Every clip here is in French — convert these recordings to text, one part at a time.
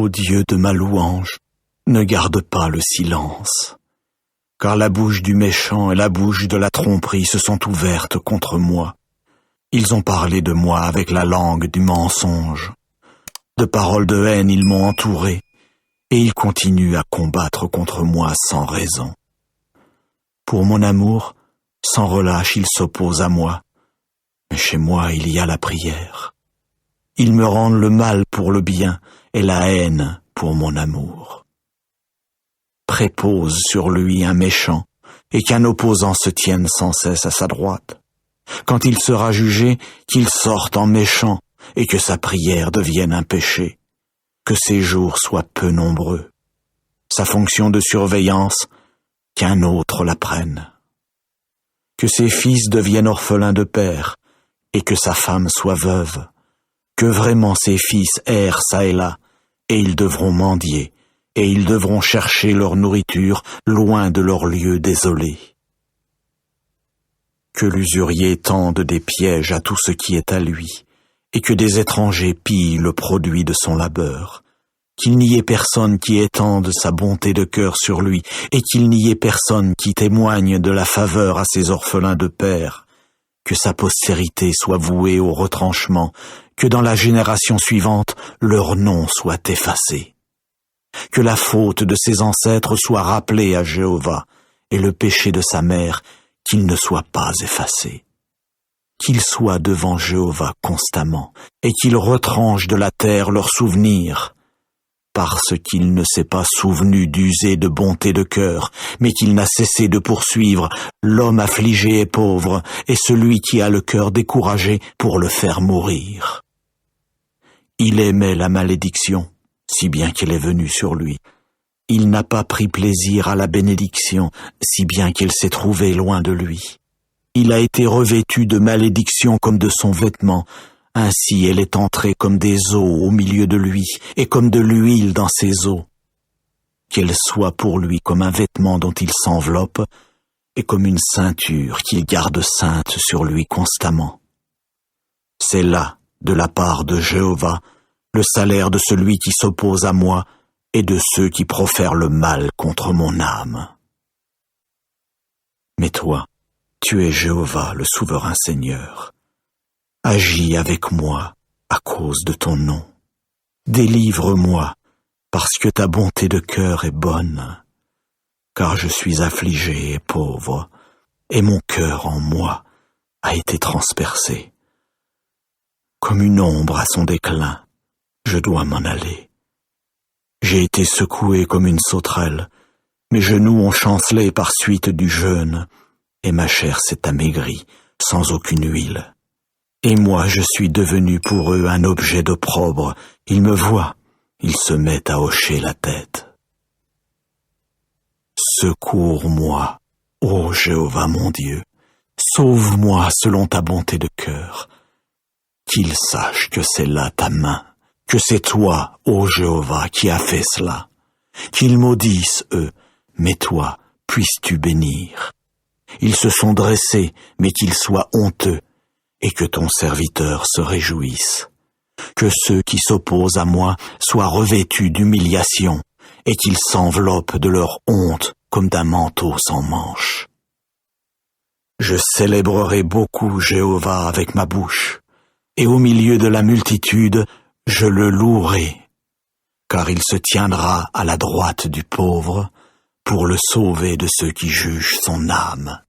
Ô Dieu de ma louange, ne garde pas le silence, car la bouche du méchant et la bouche de la tromperie se sont ouvertes contre moi. Ils ont parlé de moi avec la langue du mensonge. De paroles de haine ils m'ont entouré, et ils continuent à combattre contre moi sans raison. Pour mon amour, sans relâche ils s'opposent à moi, mais chez moi il y a la prière. Ils me rendent le mal pour le bien et la haine pour mon amour. Prépose sur lui un méchant, et qu'un opposant se tienne sans cesse à sa droite. Quand il sera jugé, qu'il sorte en méchant, et que sa prière devienne un péché, que ses jours soient peu nombreux. Sa fonction de surveillance, qu'un autre la prenne. Que ses fils deviennent orphelins de père, et que sa femme soit veuve. Que vraiment ses fils errent çà et là, et ils devront mendier, et ils devront chercher leur nourriture loin de leur lieu désolé. Que l'usurier tende des pièges à tout ce qui est à lui, et que des étrangers pillent le produit de son labeur, qu'il n'y ait personne qui étende sa bonté de cœur sur lui, et qu'il n'y ait personne qui témoigne de la faveur à ses orphelins de père, que sa postérité soit vouée au retranchement, que dans la génération suivante, leur nom soit effacé. Que la faute de ses ancêtres soit rappelée à Jéhovah, et le péché de sa mère, qu'il ne soit pas effacé. Qu'il soit devant Jéhovah constamment, et qu'il retranche de la terre leurs souvenirs, parce qu'il ne s'est pas souvenu d'user de bonté de cœur, mais qu'il n'a cessé de poursuivre l'homme affligé et pauvre, et celui qui a le cœur découragé pour le faire mourir. Il aimait la malédiction, si bien qu'elle est venue sur lui. Il n'a pas pris plaisir à la bénédiction, si bien qu'elle s'est trouvée loin de lui. Il a été revêtu de malédiction comme de son vêtement, ainsi elle est entrée comme des eaux au milieu de lui, et comme de l'huile dans ses eaux. Qu'elle soit pour lui comme un vêtement dont il s'enveloppe, et comme une ceinture qu'il garde sainte sur lui constamment. C'est là, de la part de Jéhovah, le salaire de celui qui s'oppose à moi et de ceux qui profèrent le mal contre mon âme. Mais toi, tu es Jéhovah, le souverain Seigneur. Agis avec moi à cause de ton nom. Délivre-moi, parce que ta bonté de cœur est bonne, car je suis affligé et pauvre, et mon cœur en moi a été transpercé. Comme une ombre à son déclin, je dois m'en aller. J'ai été secoué comme une sauterelle, mes genoux ont chancelé par suite du jeûne, et ma chair s'est amaigrie sans aucune huile. Et moi je suis devenu pour eux un objet d'opprobre. Ils me voient, ils se mettent à hocher la tête. Secours-moi, ô Jéhovah mon Dieu, sauve-moi selon ta bonté de cœur. Qu'ils sachent que c'est là ta main, que c'est toi, ô Jéhovah, qui as fait cela. Qu'ils maudissent, eux, mais toi, puisses-tu bénir. Ils se sont dressés, mais qu'ils soient honteux, et que ton serviteur se réjouisse. Que ceux qui s'opposent à moi soient revêtus d'humiliation, et qu'ils s'enveloppent de leur honte comme d'un manteau sans manches. Je célébrerai beaucoup Jéhovah avec ma bouche, et au milieu de la multitude, je le louerai, car il se tiendra à la droite du pauvre pour le sauver de ceux qui jugent son âme.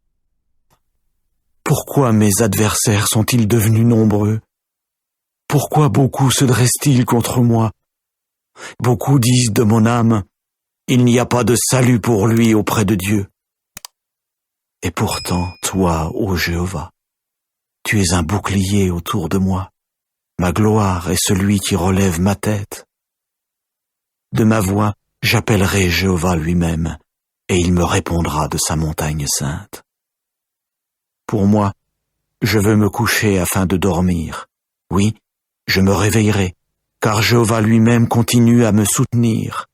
Pourquoi mes adversaires sont-ils devenus nombreux? Pourquoi beaucoup se dressent-ils contre moi? Beaucoup disent de mon âme, il n'y a pas de salut pour lui auprès de Dieu. Et pourtant, toi, ô Jéhovah, tu es un bouclier autour de moi. Ma gloire est celui qui relève ma tête. De ma voix, j'appellerai Jéhovah lui-même, et il me répondra de sa montagne sainte. Pour moi, je veux me coucher afin de dormir. Oui, je me réveillerai, car Jéhovah lui-même continue à me soutenir.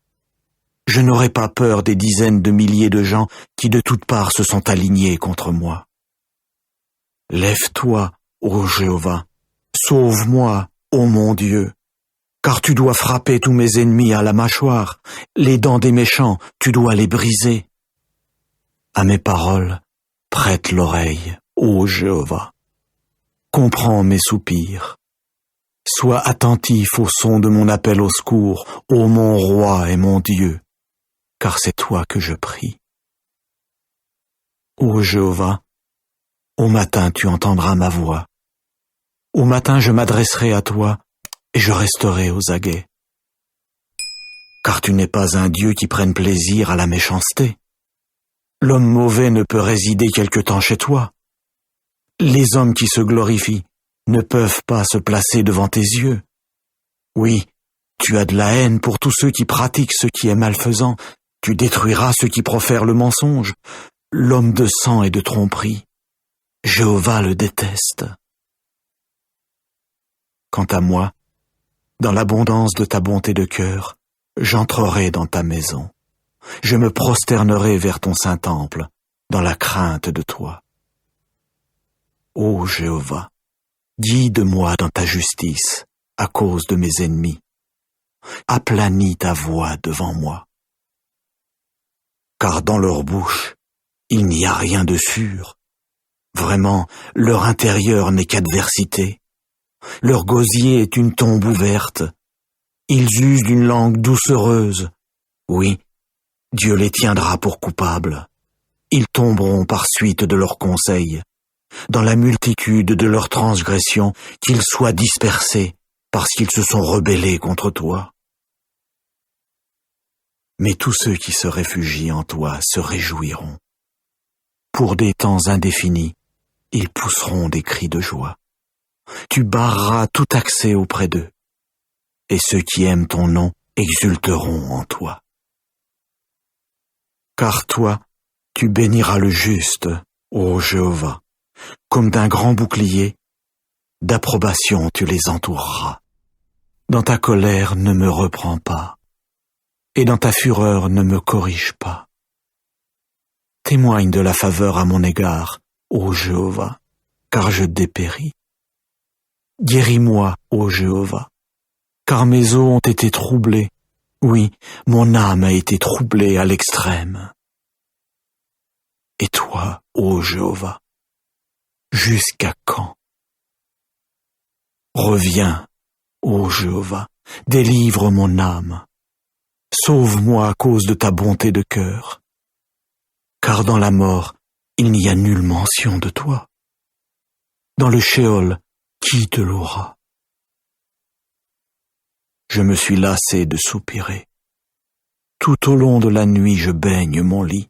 Je n'aurai pas peur des dizaines de milliers de gens qui de toutes parts se sont alignés contre moi. Lève-toi, ô Jéhovah, sauve-moi, ô mon Dieu. car tu dois frapper tous mes ennemis à la mâchoire, les dents des méchants, tu dois les briser. À mes paroles, prête l'oreille, ô Jéhovah. Comprends mes soupirs. Sois attentif au son de mon appel au secours, ô mon roi et mon Dieu, car c'est toi que je prie. Ô Jéhovah, au matin tu entendras ma voix. Au matin je m'adresserai à toi et je resterai aux aguets. Car tu n'es pas un Dieu qui prenne plaisir à la méchanceté. L'homme mauvais ne peut résider quelque temps chez toi. Les hommes qui se glorifient ne peuvent pas se placer devant tes yeux. Oui, tu as de la haine pour tous ceux qui pratiquent ce qui est malfaisant. Tu détruiras ceux qui profèrent le mensonge. L'homme de sang et de tromperie, Jéhovah le déteste. Quant à moi, dans l'abondance de ta bonté de cœur, j'entrerai dans ta maison. Je me prosternerai vers ton saint temple, dans la crainte de toi. Ô Jéhovah, guide-moi dans ta justice, à cause de mes ennemis. Aplanis ta voix devant moi. Car dans leur bouche, il n'y a rien de sûr. Vraiment, leur intérieur n'est qu'adversité. Leur gosier est une tombe ouverte. Ils usent d'une langue doucereuse. Oui, Dieu les tiendra pour coupables. Ils tomberont par suite de leurs conseils. Dans la multitude de leurs transgressions, qu'ils soient dispersés, parce qu'ils se sont rebellés contre toi. Mais tous ceux qui se réfugient en toi se réjouiront. Pour des temps indéfinis, ils pousseront des cris de joie. Tu barreras tout accès auprès d'eux, et ceux qui aiment ton nom exulteront en toi. Car toi, tu béniras le juste, ô Jéhovah, comme d'un grand bouclier, d'approbation tu les entoureras. Dans ta colère ne me reprends pas, et dans ta fureur ne me corrige pas. Témoigne de la faveur à mon égard, ô Jéhovah, car je dépéris. Guéris-moi, ô Jéhovah, car mes os ont été troublés. Oui, mon âme a été troublée à l'extrême. Et toi, ô Jéhovah, jusqu'à quand? Reviens, ô Jéhovah, délivre mon âme. Sauve-moi à cause de ta bonté de cœur. Car dans la mort, il n'y a nulle mention de toi. Dans le Sheol, qui te louera? Je me suis lassé de soupirer. Tout au long de la nuit, je baigne mon lit.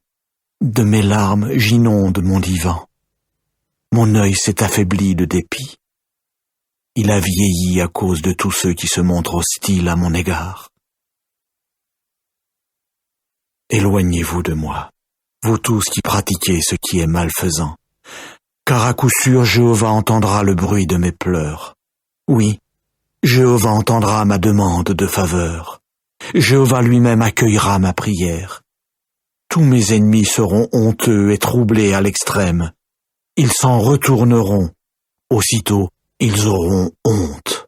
De mes larmes, j'inonde mon divan. Mon œil s'est affaibli de dépit. Il a vieilli à cause de tous ceux qui se montrent hostiles à mon égard. Éloignez-vous de moi, vous tous qui pratiquez ce qui est malfaisant, car à coup sûr Jéhovah entendra le bruit de mes pleurs. Oui, Jéhovah entendra ma demande de faveur. Jéhovah lui-même accueillera ma prière. Tous mes ennemis seront honteux et troublés à l'extrême. Ils s'en retourneront. Aussitôt, ils auront honte.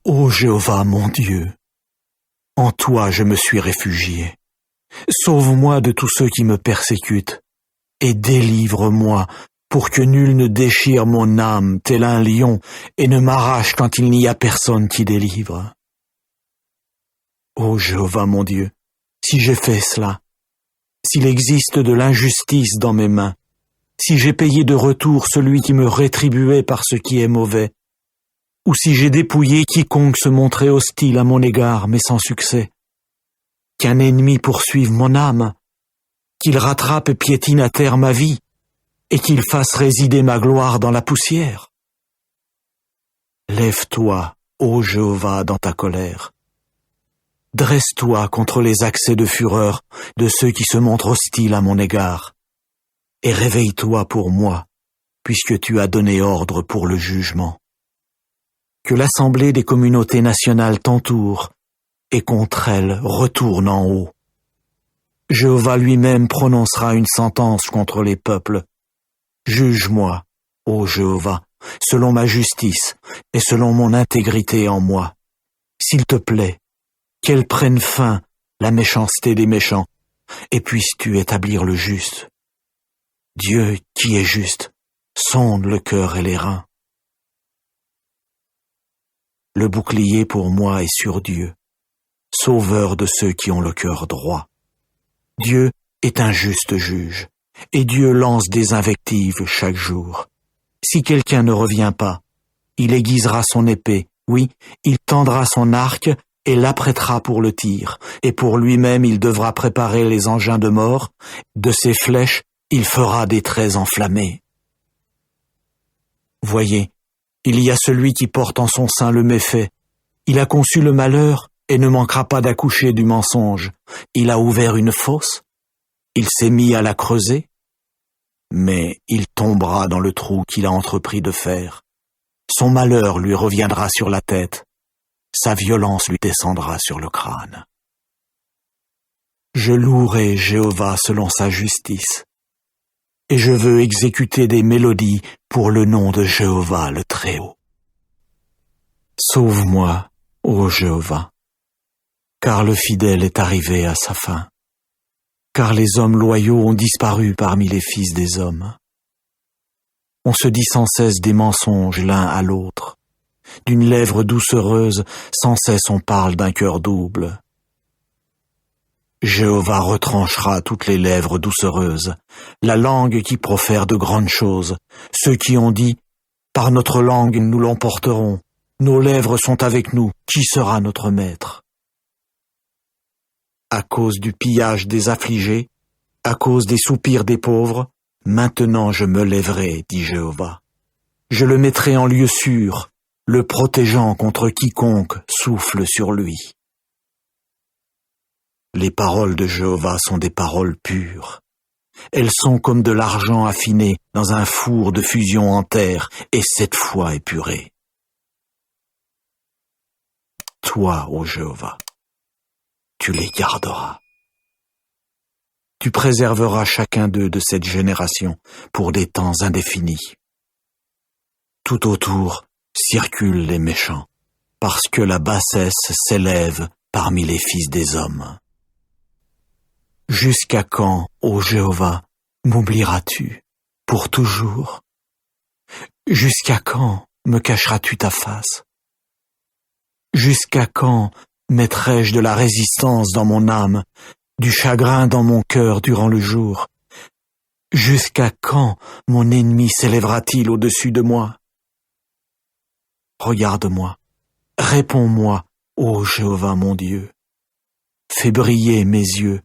Ô Jéhovah mon Dieu, en toi je me suis réfugié. Sauve-moi de tous ceux qui me persécutent, et délivre-moi pour que nul ne déchire mon âme tel un lion et ne m'arrache quand il n'y a personne qui délivre. Ô Jéhovah mon Dieu, si j'ai fait cela, s'il existe de l'injustice dans mes mains, si j'ai payé de retour celui qui me rétribuait par ce qui est mauvais, ou si j'ai dépouillé quiconque se montrait hostile à mon égard mais sans succès, qu'un ennemi poursuive mon âme, qu'il rattrape et piétine à terre ma vie, et qu'il fasse résider ma gloire dans la poussière. Lève-toi, ô Jéhovah, dans ta colère. Dresse-toi contre les accès de fureur de ceux qui se montrent hostiles à mon égard, et réveille-toi pour moi, puisque tu as donné ordre pour le jugement. Que l'assemblée des communautés nationales t'entoure, et contre elle retourne en haut. Jéhovah lui-même prononcera une sentence contre les peuples. Juge-moi, ô Jéhovah, selon ma justice et selon mon intégrité en moi. S'il te plaît, qu'elle prenne fin, la méchanceté des méchants, et puisses-tu établir le juste. Dieu qui est juste, sonde le cœur et les reins. Le bouclier pour moi est sur Dieu, sauveur de ceux qui ont le cœur droit. Dieu est un juste juge, et Dieu lance des invectives chaque jour. Si quelqu'un ne revient pas, il aiguisera son épée, oui, il tendra son arc et l'apprêtera pour le tir, et pour lui-même il devra préparer les engins de mort, de ses flèches il fera des traits enflammés. Voyez, il y a celui qui porte en son sein le méfait. Il a conçu le malheur et ne manquera pas d'accoucher du mensonge. Il a ouvert une fosse, il s'est mis à la creuser, mais il tombera dans le trou qu'il a entrepris de faire. Son malheur lui reviendra sur la tête, sa violence lui descendra sur le crâne. Je louerai Jéhovah selon sa justice, et je veux exécuter des mélodies pour le nom de Jéhovah le Très-Haut. Sauve-moi, ô Jéhovah, car le fidèle est arrivé à sa fin, car les hommes loyaux ont disparu parmi les fils des hommes. On se dit sans cesse des mensonges l'un à l'autre. D'une lèvre doucereuse, sans cesse on parle d'un cœur double. Jéhovah retranchera toutes les lèvres doucereuses, la langue qui profère de grandes choses, ceux qui ont dit « Par notre langue nous l'emporterons, nos lèvres sont avec nous, qui sera notre maître ?» À cause du pillage des affligés, à cause des soupirs des pauvres, maintenant je me lèverai, dit Jéhovah. Je le mettrai en lieu sûr, le protégeant contre quiconque souffle sur lui. Les paroles de Jéhovah sont des paroles pures. Elles sont comme de l'argent affiné dans un four de fusion en terre et 7 fois épuré. Toi, ô Jéhovah, tu les garderas. Tu préserveras chacun d'eux de cette génération pour des temps indéfinis. Tout autour circulent les méchants, parce que la bassesse s'élève parmi les fils des hommes. Jusqu'à quand, ô Jéhovah, m'oublieras-tu pour toujours? Jusqu'à quand me cacheras-tu ta face? Jusqu'à quand mettrai-je de la résistance dans mon âme, du chagrin dans mon cœur durant le jour? Jusqu'à quand mon ennemi s'élèvera-t-il au-dessus de moi? Regarde-moi, réponds-moi, ô Jéhovah mon Dieu. Fais briller mes yeux,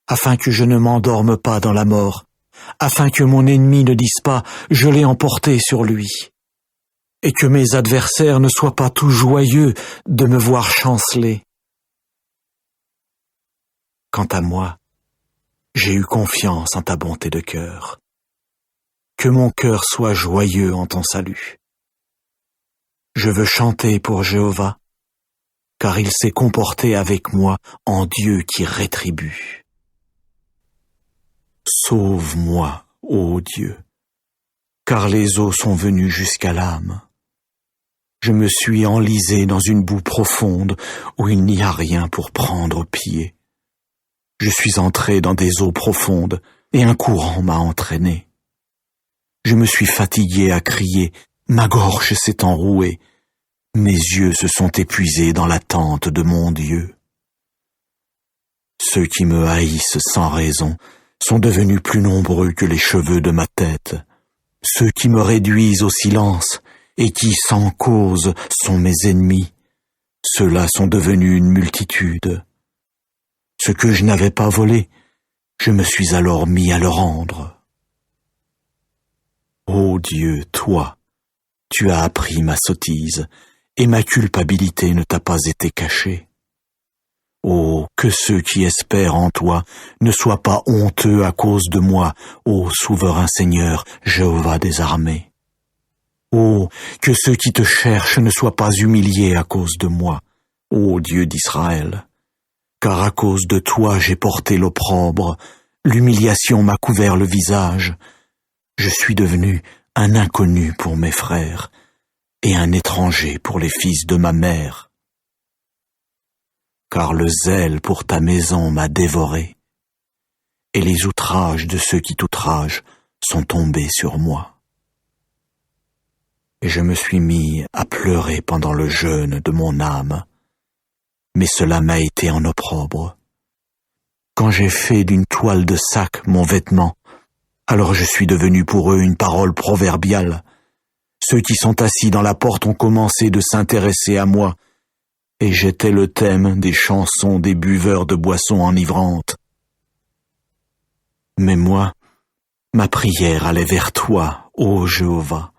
afin que je ne m'endorme pas dans la mort, afin que mon ennemi ne dise pas « je l'ai emporté sur lui », et que mes adversaires ne soient pas tout joyeux de me voir chanceler. Quant à moi, j'ai eu confiance en ta bonté de cœur. Que mon cœur soit joyeux en ton salut. Je veux chanter pour Jéhovah, car il s'est comporté avec moi en Dieu qui rétribue. Sauve-moi, ô Dieu, car les eaux sont venues jusqu'à l'âme. Je me suis enlisé dans une boue profonde où il n'y a rien pour prendre pied. Je suis entré dans des eaux profondes et un courant m'a entraîné. Je me suis fatigué à crier, ma gorge s'est enrouée, mes yeux se sont épuisés dans l'attente de mon Dieu. Ceux qui me haïssent sans raison sont devenus plus nombreux que les cheveux de ma tête. Ceux qui me réduisent au silence et qui, sans cause, sont mes ennemis, ceux-là sont devenus une multitude. Ce que je n'avais pas volé, je me suis alors mis à le rendre. Ô Dieu, toi, tu as appris ma sottise, et ma culpabilité ne t'a pas été cachée. Oh, que ceux qui espèrent en toi ne soient pas honteux à cause de moi, ô souverain Seigneur, Jéhovah des armées. Oh, que ceux qui te cherchent ne soient pas humiliés à cause de moi, ô Dieu d'Israël. Car à cause de toi j'ai porté l'opprobre, l'humiliation m'a couvert le visage. Je suis devenu un inconnu pour mes frères et un étranger pour les fils de ma mère. car le zèle pour ta maison m'a dévoré, et les outrages de ceux qui t'outragent sont tombés sur moi. Et je me suis mis à pleurer pendant le jeûne de mon âme, mais cela m'a été en opprobre. Quand j'ai fait d'une toile de sac mon vêtement, alors je suis devenu pour eux une parole proverbiale. Ceux qui sont assis dans la porte ont commencé de s'intéresser à moi, et j'étais le thème des chansons des buveurs de boissons enivrantes. Mais moi, ma prière allait vers toi, ô Jéhovah,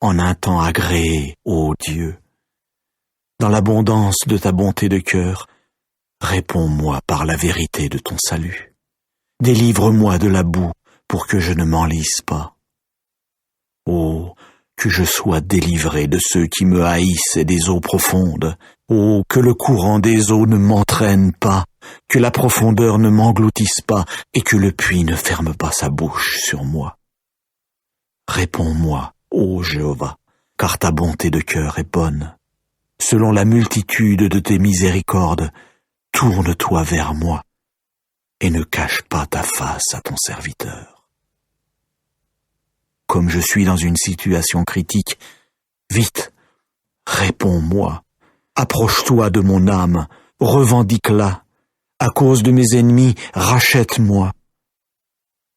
en un temps agréé, ô Dieu. Dans l'abondance de ta bonté de cœur, réponds-moi par la vérité de ton salut. Délivre-moi de la boue pour que je ne m'enlise pas. Oh, que je sois délivré de ceux qui me haïssent et des eaux profondes. Oh, que le courant des eaux ne m'entraîne pas, que la profondeur ne m'engloutisse pas et que le puits ne ferme pas sa bouche sur moi. Réponds-moi, ô Jéhovah, car ta bonté de cœur est bonne. Selon la multitude de tes miséricordes, tourne-toi vers moi et ne cache pas ta face à ton serviteur. Comme je suis dans une situation critique, vite, réponds-moi, approche-toi de mon âme, revendique-la. À cause de mes ennemis, rachète-moi.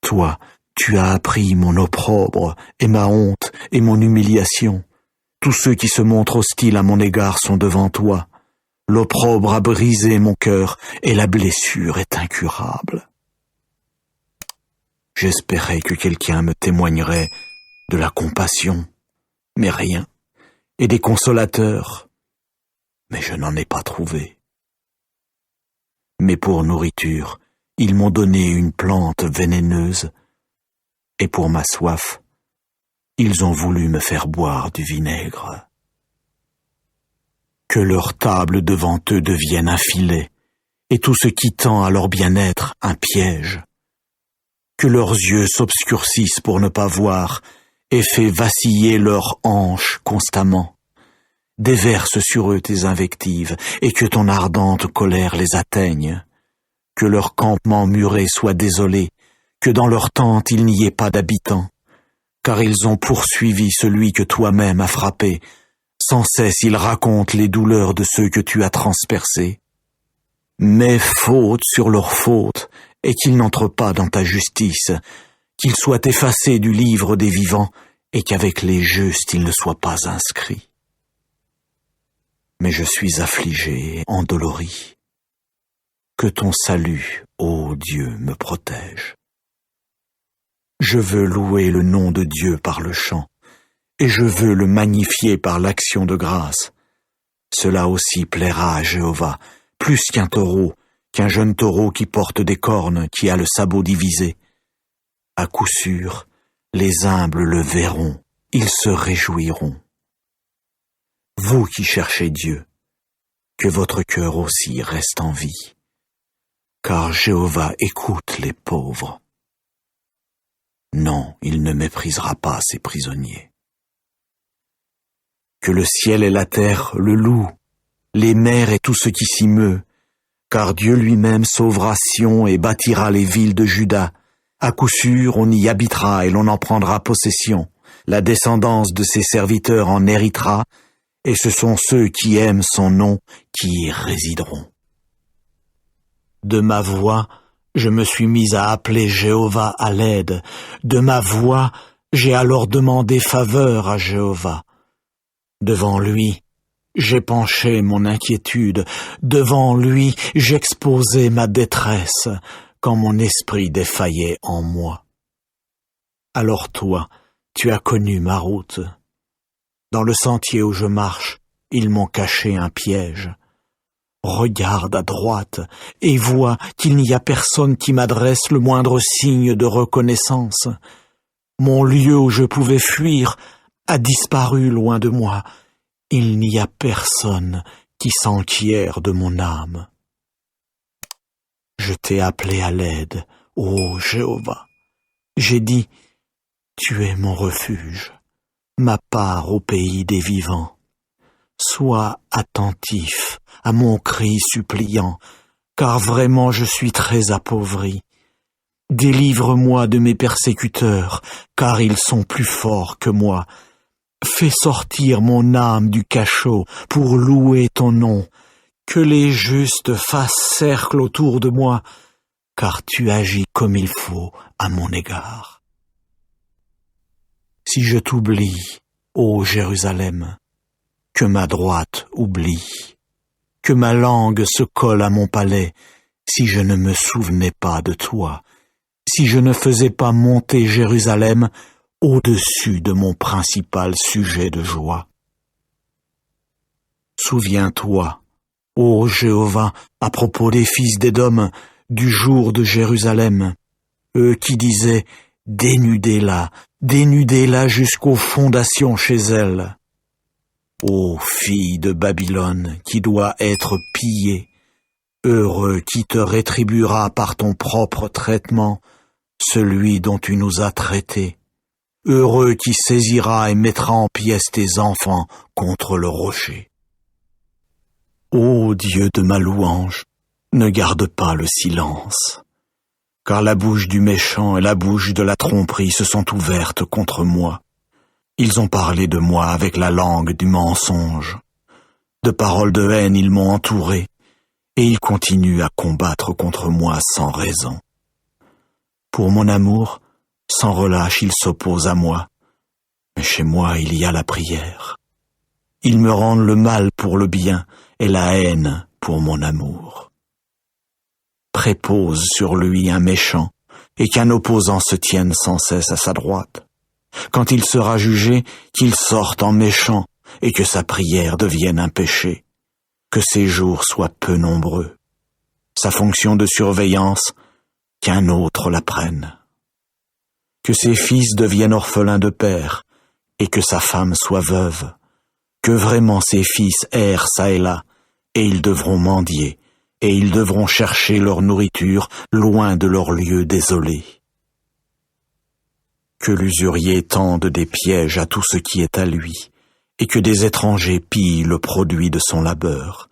Toi, tu as appris mon opprobre et ma honte et mon humiliation. Tous ceux qui se montrent hostiles à mon égard sont devant toi. L'opprobre a brisé mon cœur et la blessure est incurable. J'espérais que quelqu'un me témoignerait de la compassion, mais rien, et des consolateurs, mais je n'en ai pas trouvé. Mais pour nourriture, ils m'ont donné une plante vénéneuse, et pour ma soif, ils ont voulu me faire boire du vinaigre. Que leur table devant eux devienne un filet, et tout ce qui tend à leur bien-être un piège. Que leurs yeux s'obscurcissent pour ne pas voir, et fais vaciller leurs hanches constamment. Déverse sur eux tes invectives, et que ton ardente colère les atteigne. Que leur campement muré soit désolé, que dans leur tente il n'y ait pas d'habitants, car ils ont poursuivi celui que toi-même as frappé. Sans cesse ils racontent les douleurs de ceux que tu as transpercés. Mets faute sur leur faute, et qu'ils n'entrent pas dans ta justice, qu'ils soient effacés du livre des vivants, et qu'avec les justes ils ne soient pas inscrits. Mais je suis affligé et endolori. Que ton salut, ô Dieu, me protège. Je veux louer le nom de Dieu par le chant, et je veux le magnifier par l'action de grâce. Cela aussi plaira à Jéhovah, plus qu'un taureau, qu'un jeune taureau qui porte des cornes, qui a le sabot divisé. À coup sûr, les humbles le verront, ils se réjouiront. Vous qui cherchez Dieu, que votre cœur aussi reste en vie, car Jéhovah écoute les pauvres. Non, il ne méprisera pas ses prisonniers. Que le ciel et la terre le louent, les mers et tout ce qui s'y meut, car Dieu lui-même sauvera Sion et bâtira les villes de Juda. À coup sûr, on y habitera et l'on en prendra possession. La descendance de ses serviteurs en héritera, et ce sont ceux qui aiment son nom qui y résideront. De ma voix, je me suis mis à appeler Jéhovah à l'aide. De ma voix, j'ai alors demandé faveur à Jéhovah. Devant lui, j'ai penché mon inquiétude. Devant lui, j'exposai ma détresse, quand mon esprit défaillait en moi. Alors toi, tu as connu ma route. Dans le sentier où je marche, ils m'ont caché un piège. Regarde à droite et vois qu'il n'y a personne qui m'adresse le moindre signe de reconnaissance. Mon lieu où je pouvais fuir a disparu loin de moi. Il n'y a personne qui s'enquiert de mon âme. Je t'ai appelé à l'aide, ô Jéhovah. J'ai dit, tu es mon refuge, ma part au pays des vivants. Sois attentif à mon cri suppliant, car vraiment je suis très appauvri. Délivre-moi de mes persécuteurs, car ils sont plus forts que moi. Fais sortir mon âme du cachot pour louer ton nom. Que les justes fassent cercle autour de moi, car tu agis comme il faut à mon égard. Si je t'oublie, ô Jérusalem, que ma droite oublie, que ma langue se colle à mon palais, si je ne me souvenais pas de toi, si je ne faisais pas monter Jérusalem au-dessus de mon principal sujet de joie. Souviens-toi, ô Jéhovah, à propos des fils d'Édom, du jour de Jérusalem, eux qui disaient « Dénudez-la, dénudez-la jusqu'aux fondations chez elle ». Ô fille de Babylone, qui doit être pillée, heureux qui te rétribuera par ton propre traitement, celui dont tu nous as traités. Heureux qui saisira et mettra en pièces tes enfants contre le rocher. Ô Dieu de ma louange, ne garde pas le silence, car la bouche du méchant et la bouche de la tromperie se sont ouvertes contre moi. Ils ont parlé de moi avec la langue du mensonge. De paroles de haine ils m'ont entouré, et ils continuent à combattre contre moi sans raison. Pour mon amour, sans relâche, ils s'opposent à moi, mais chez moi il y a la prière. Ils me rendent le mal pour le bien et la haine pour mon amour. Prépose sur lui un méchant, et qu'un opposant se tienne sans cesse à sa droite. Quand il sera jugé, qu'il sorte en méchant, et que sa prière devienne un péché. Que ses jours soient peu nombreux. Sa fonction de surveillance, qu'un autre la prenne. Que ses fils deviennent orphelins de père, et que sa femme soit veuve. Que vraiment ses fils errent çà et là, et ils devront mendier, et ils devront chercher leur nourriture loin de leur lieu désolé. Que l'usurier tende des pièges à tout ce qui est à lui, et que des étrangers pillent le produit de son labeur.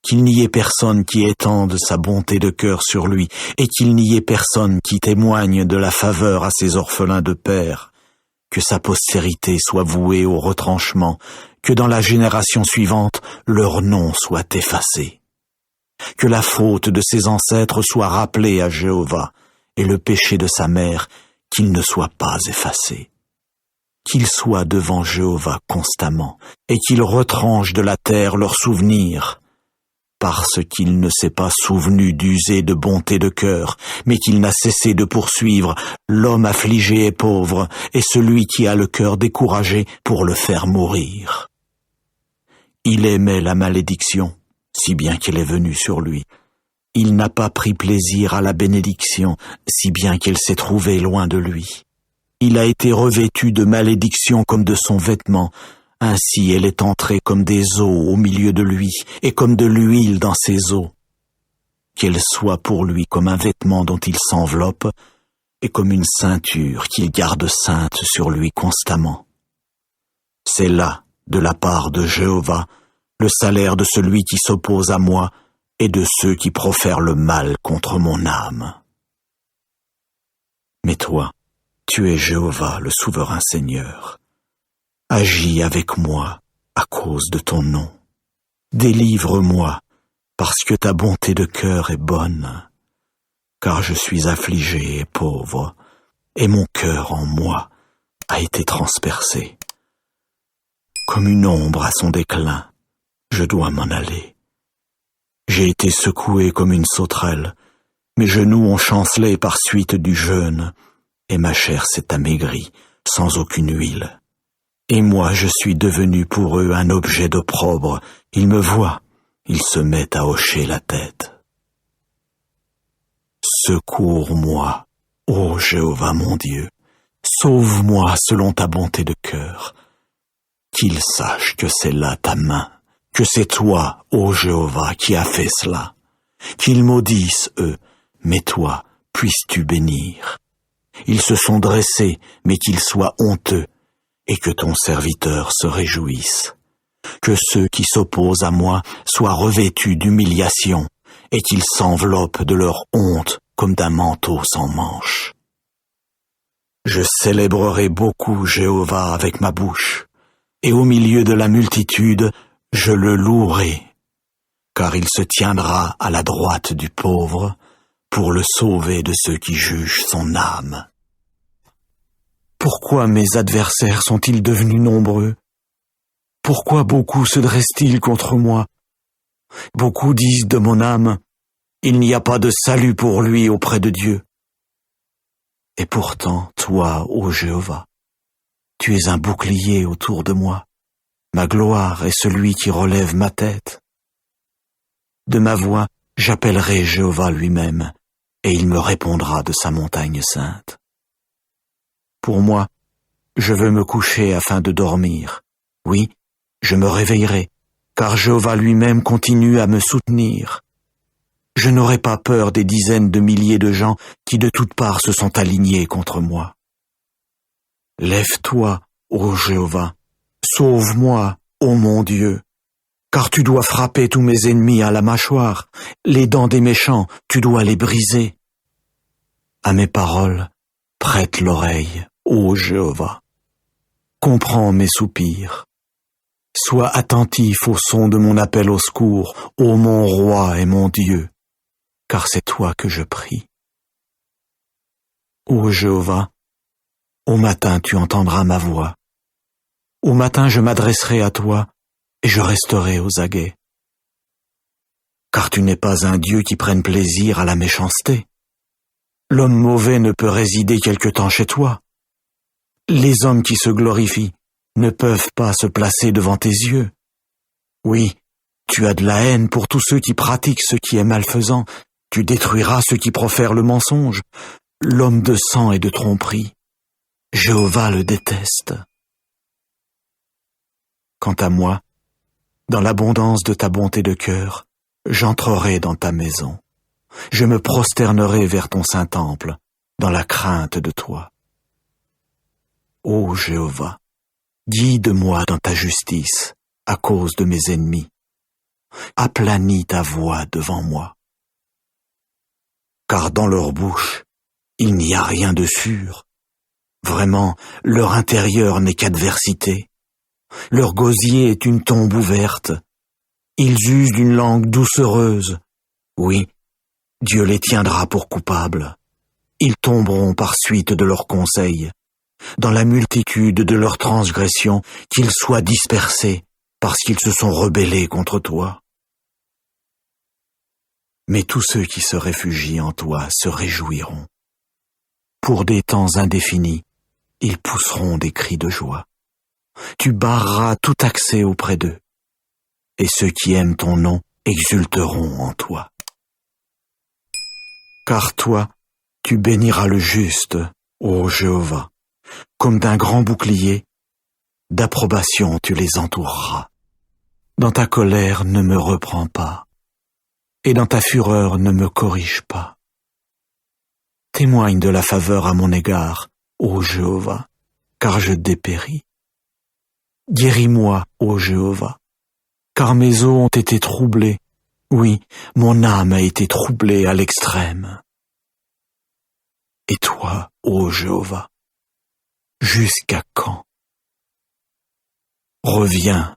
Qu'il n'y ait personne qui étende sa bonté de cœur sur lui, et qu'il n'y ait personne qui témoigne de la faveur à ses orphelins de père. Que sa postérité soit vouée au retranchement, que dans la génération suivante, leur nom soit effacé. Que la faute de ses ancêtres soit rappelée à Jéhovah, et le péché de sa mère, qu'il ne soit pas effacé. Qu'il soit devant Jéhovah constamment, et qu'il retranche de la terre leurs souvenirs, parce qu'il ne s'est pas souvenu d'user de bonté de cœur, mais qu'il n'a cessé de poursuivre l'homme affligé et pauvre, et celui qui a le cœur découragé pour le faire mourir. Il aimait la malédiction, si bien qu'elle est venue sur lui. Il n'a pas pris plaisir à la bénédiction, si bien qu'elle s'est trouvée loin de lui. Il a été revêtu de malédiction comme de son vêtement, ainsi elle est entrée comme des eaux au milieu de lui, et comme de l'huile dans ses os. Qu'elle soit pour lui comme un vêtement dont il s'enveloppe, et comme une ceinture qu'il garde sainte sur lui constamment. C'est là, de la part de Jéhovah, le salaire de celui qui s'oppose à moi, et de ceux qui profèrent le mal contre mon âme. Mais toi, tu es Jéhovah, le souverain Seigneur. Agis avec moi à cause de ton nom. Délivre-moi, parce que ta bonté de cœur est bonne. Car je suis affligé et pauvre, et mon cœur en moi a été transpercé. Comme une ombre à son déclin, je dois m'en aller. J'ai été secoué comme une sauterelle, mes genoux ont chancelé par suite du jeûne, et ma chair s'est amaigrie sans aucune huile. Et moi je suis devenu pour eux un objet d'opprobre. Ils me voient, ils se mettent à hocher la tête. Secours-moi, ô Jéhovah mon Dieu, sauve-moi selon ta bonté de cœur. Qu'ils sachent que c'est là ta main, que c'est toi, ô Jéhovah, qui as fait cela. Qu'ils maudissent, eux, mais toi, puisses-tu bénir. Ils se sont dressés, mais qu'ils soient honteux, et que ton serviteur se réjouisse. Que ceux qui s'opposent à moi soient revêtus d'humiliation et qu'ils s'enveloppent de leur honte comme d'un manteau sans manches. Je célébrerai beaucoup Jéhovah avec ma bouche, et au milieu de la multitude, je le louerai, car il se tiendra à la droite du pauvre pour le sauver de ceux qui jugent son âme. Pourquoi mes adversaires sont-ils devenus nombreux? Pourquoi beaucoup se dressent-ils contre moi? Beaucoup disent de mon âme, il n'y a pas de salut pour lui auprès de Dieu. Et pourtant, toi, ô Jéhovah, tu es un bouclier autour de moi. Ma gloire est celui qui relève ma tête. De ma voix, j'appellerai Jéhovah lui-même, et il me répondra de sa montagne sainte. Pour moi, je veux me coucher afin de dormir. Oui, je me réveillerai, car Jéhovah lui-même continue à me soutenir. Je n'aurai pas peur des dizaines de milliers de gens qui de toutes parts se sont alignés contre moi. Lève-toi, ô Jéhovah, sauve-moi, ô mon Dieu, car tu dois frapper tous mes ennemis à la mâchoire, les dents des méchants, tu dois les briser. À mes paroles, prête l'oreille, ô Jéhovah. Comprends mes soupirs. Sois attentif au son de mon appel au secours, ô mon roi et mon Dieu, car c'est toi que je prie. Ô Jéhovah, au matin tu entendras ma voix. Au matin je m'adresserai à toi et je resterai aux aguets. Car tu n'es pas un Dieu qui prenne plaisir à la méchanceté. L'homme mauvais ne peut résider quelque temps chez toi. Les hommes qui se glorifient ne peuvent pas se placer devant tes yeux. Oui, tu as de la haine pour tous ceux qui pratiquent ce qui est malfaisant. Tu détruiras ceux qui profèrent le mensonge. L'homme de sang et de tromperie, Jéhovah le déteste. Quant à moi, dans l'abondance de ta bonté de cœur, j'entrerai dans ta maison. Je me prosternerai vers ton saint temple, dans la crainte de toi. Ô Jéhovah, guide-moi dans ta justice, à cause de mes ennemis. Aplanis ta voix devant moi. Car dans leur bouche, il n'y a rien de sûr. Vraiment, leur intérieur n'est qu'adversité. Leur gosier est une tombe ouverte. Ils usent d'une langue doucereuse. Oui, Dieu les tiendra pour coupables. Ils tomberont par suite de leurs conseils. Dans la multitude de leurs transgressions, qu'ils soient dispersés parce qu'ils se sont rebellés contre toi. Mais tous ceux qui se réfugient en toi se réjouiront. Pour des temps indéfinis, ils pousseront des cris de joie. Tu barreras tout accès auprès d'eux, et ceux qui aiment ton nom exulteront en toi. Car toi, tu béniras le juste, ô Jéhovah, comme d'un grand bouclier, d'approbation tu les entoureras. Dans ta colère ne me reprends pas, et dans ta fureur ne me corrige pas. Témoigne de la faveur à mon égard, ô Jéhovah, car je dépéris. Guéris-moi, ô Jéhovah, car mes os ont été troublés. Oui, mon âme a été troublée à l'extrême. Et toi, ô Jéhovah, jusqu'à quand? Reviens,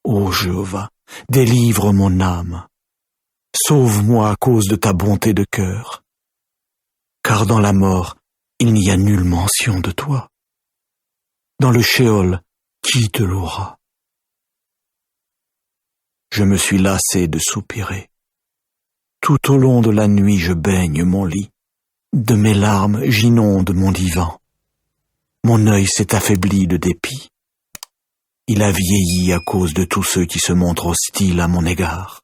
ô Jéhovah, délivre mon âme. Sauve-moi à cause de ta bonté de cœur. Car dans la mort, il n'y a nulle mention de toi. Dans le Sheol, qui te louera? Je me suis lassé de soupirer. Tout au long de la nuit, je baigne mon lit. De mes larmes, j'inonde mon divan. Mon œil s'est affaibli de dépit. Il a vieilli à cause de tous ceux qui se montrent hostiles à mon égard.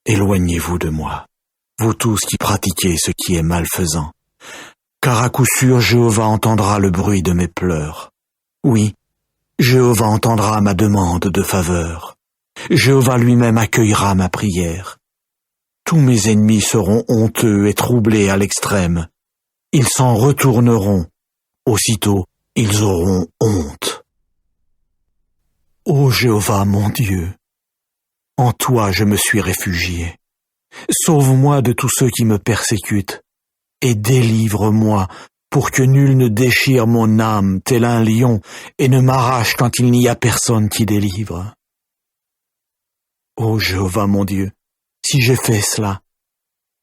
Éloignez-vous de moi, vous tous qui pratiquez ce qui est malfaisant, car à coup sûr Jéhovah entendra le bruit de mes pleurs. Oui, Jéhovah entendra ma demande de faveur. Jéhovah lui-même accueillera ma prière. Tous mes ennemis seront honteux et troublés à l'extrême. Ils s'en retourneront. Aussitôt, ils auront honte. Ô Jéhovah mon Dieu, en toi je me suis réfugié. Sauve-moi de tous ceux qui me persécutent, et délivre-moi, pour que nul ne déchire mon âme tel un lion, et ne m'arrache quand il n'y a personne qui délivre. Ô Jéhovah mon Dieu, si j'ai fait cela,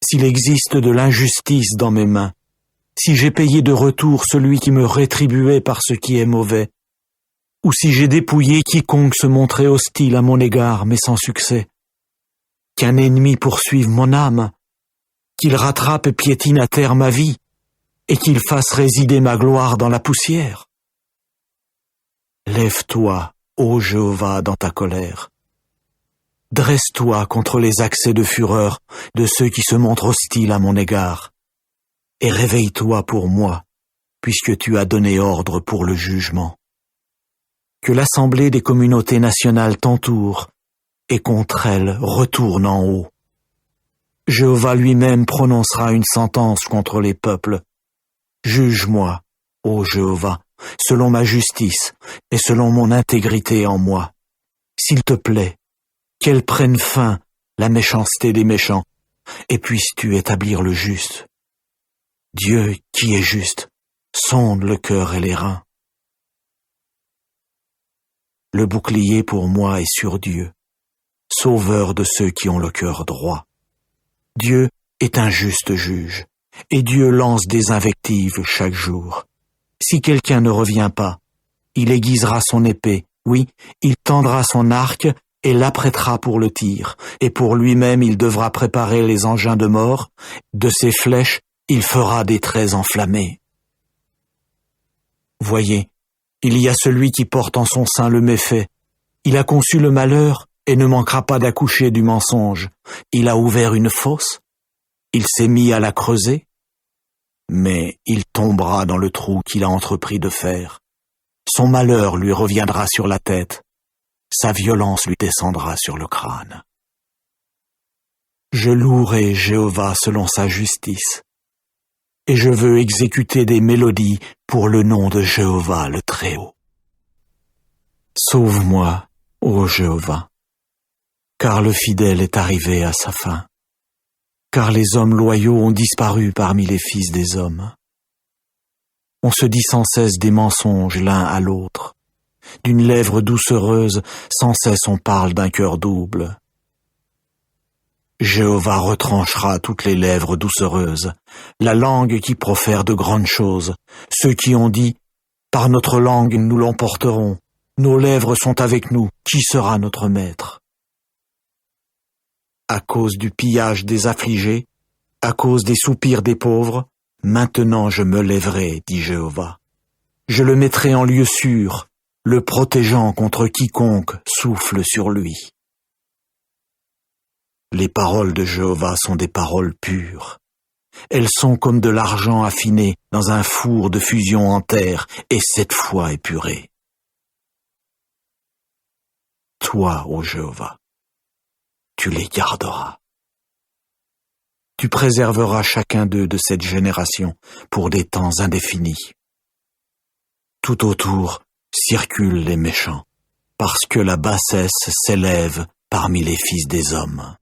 s'il existe de l'injustice dans mes mains, si j'ai payé de retour celui qui me rétribuait par ce qui est mauvais, ou si j'ai dépouillé quiconque se montrait hostile à mon égard, mais sans succès, qu'un ennemi poursuive mon âme, qu'il rattrape et piétine à terre ma vie, et qu'il fasse résider ma gloire dans la poussière. Lève-toi, ô Jéhovah, dans ta colère. Dresse-toi contre les accès de fureur de ceux qui se montrent hostiles à mon égard, et réveille-toi pour moi, puisque tu as donné ordre pour le jugement. Que l'assemblée des communautés nationales t'entoure, et contre elle retourne en haut. Jéhovah lui-même prononcera une sentence contre les peuples. Juge-moi, ô Jéhovah, selon ma justice et selon mon intégrité en moi. S'il te plaît, qu'elle prenne fin, la méchanceté des méchants, et puisses-tu établir le juste. Dieu qui est juste, sonde le cœur et les reins. Le bouclier pour moi est sur Dieu, sauveur de ceux qui ont le cœur droit. Dieu est un juste juge, et Dieu lance des invectives chaque jour. Si quelqu'un ne revient pas, il aiguisera son épée, oui, il tendra son arc et l'apprêtera pour le tir, et pour lui-même il devra préparer les engins de mort, de ses flèches il fera des traits enflammés. Voyez, il y a celui qui porte en son sein le méfait, il a conçu le malheur et ne manquera pas d'accoucher du mensonge, il a ouvert une fosse, il s'est mis à la creuser, mais il tombera dans le trou qu'il a entrepris de faire. Son malheur lui reviendra sur la tête, sa violence lui descendra sur le crâne. Je louerai Jéhovah selon sa justice, et je veux exécuter des mélodies pour le nom de Jéhovah le Très-Haut. Sauve-moi, ô Jéhovah, car le fidèle est arrivé à sa fin, car les hommes loyaux ont disparu parmi les fils des hommes. On se dit sans cesse des mensonges l'un à l'autre. D'une lèvre doucereuse, sans cesse on parle d'un cœur double. Jéhovah retranchera toutes les lèvres doucereuses, la langue qui profère de grandes choses, ceux qui ont dit « Par notre langue nous l'emporterons, nos lèvres sont avec nous, qui sera notre maître ?» À cause du pillage des affligés, à cause des soupirs des pauvres, maintenant je me lèverai, dit Jéhovah. Je le mettrai en lieu sûr, le protégeant contre quiconque souffle sur lui. Les paroles de Jéhovah sont des paroles pures. Elles sont comme de l'argent affiné dans un four de fusion en terre et 7 fois épuré. Toi, ô Jéhovah, tu les garderas. Tu préserveras chacun d'eux de cette génération pour des temps indéfinis. Tout autour circulent les méchants, parce que la bassesse s'élève parmi les fils des hommes.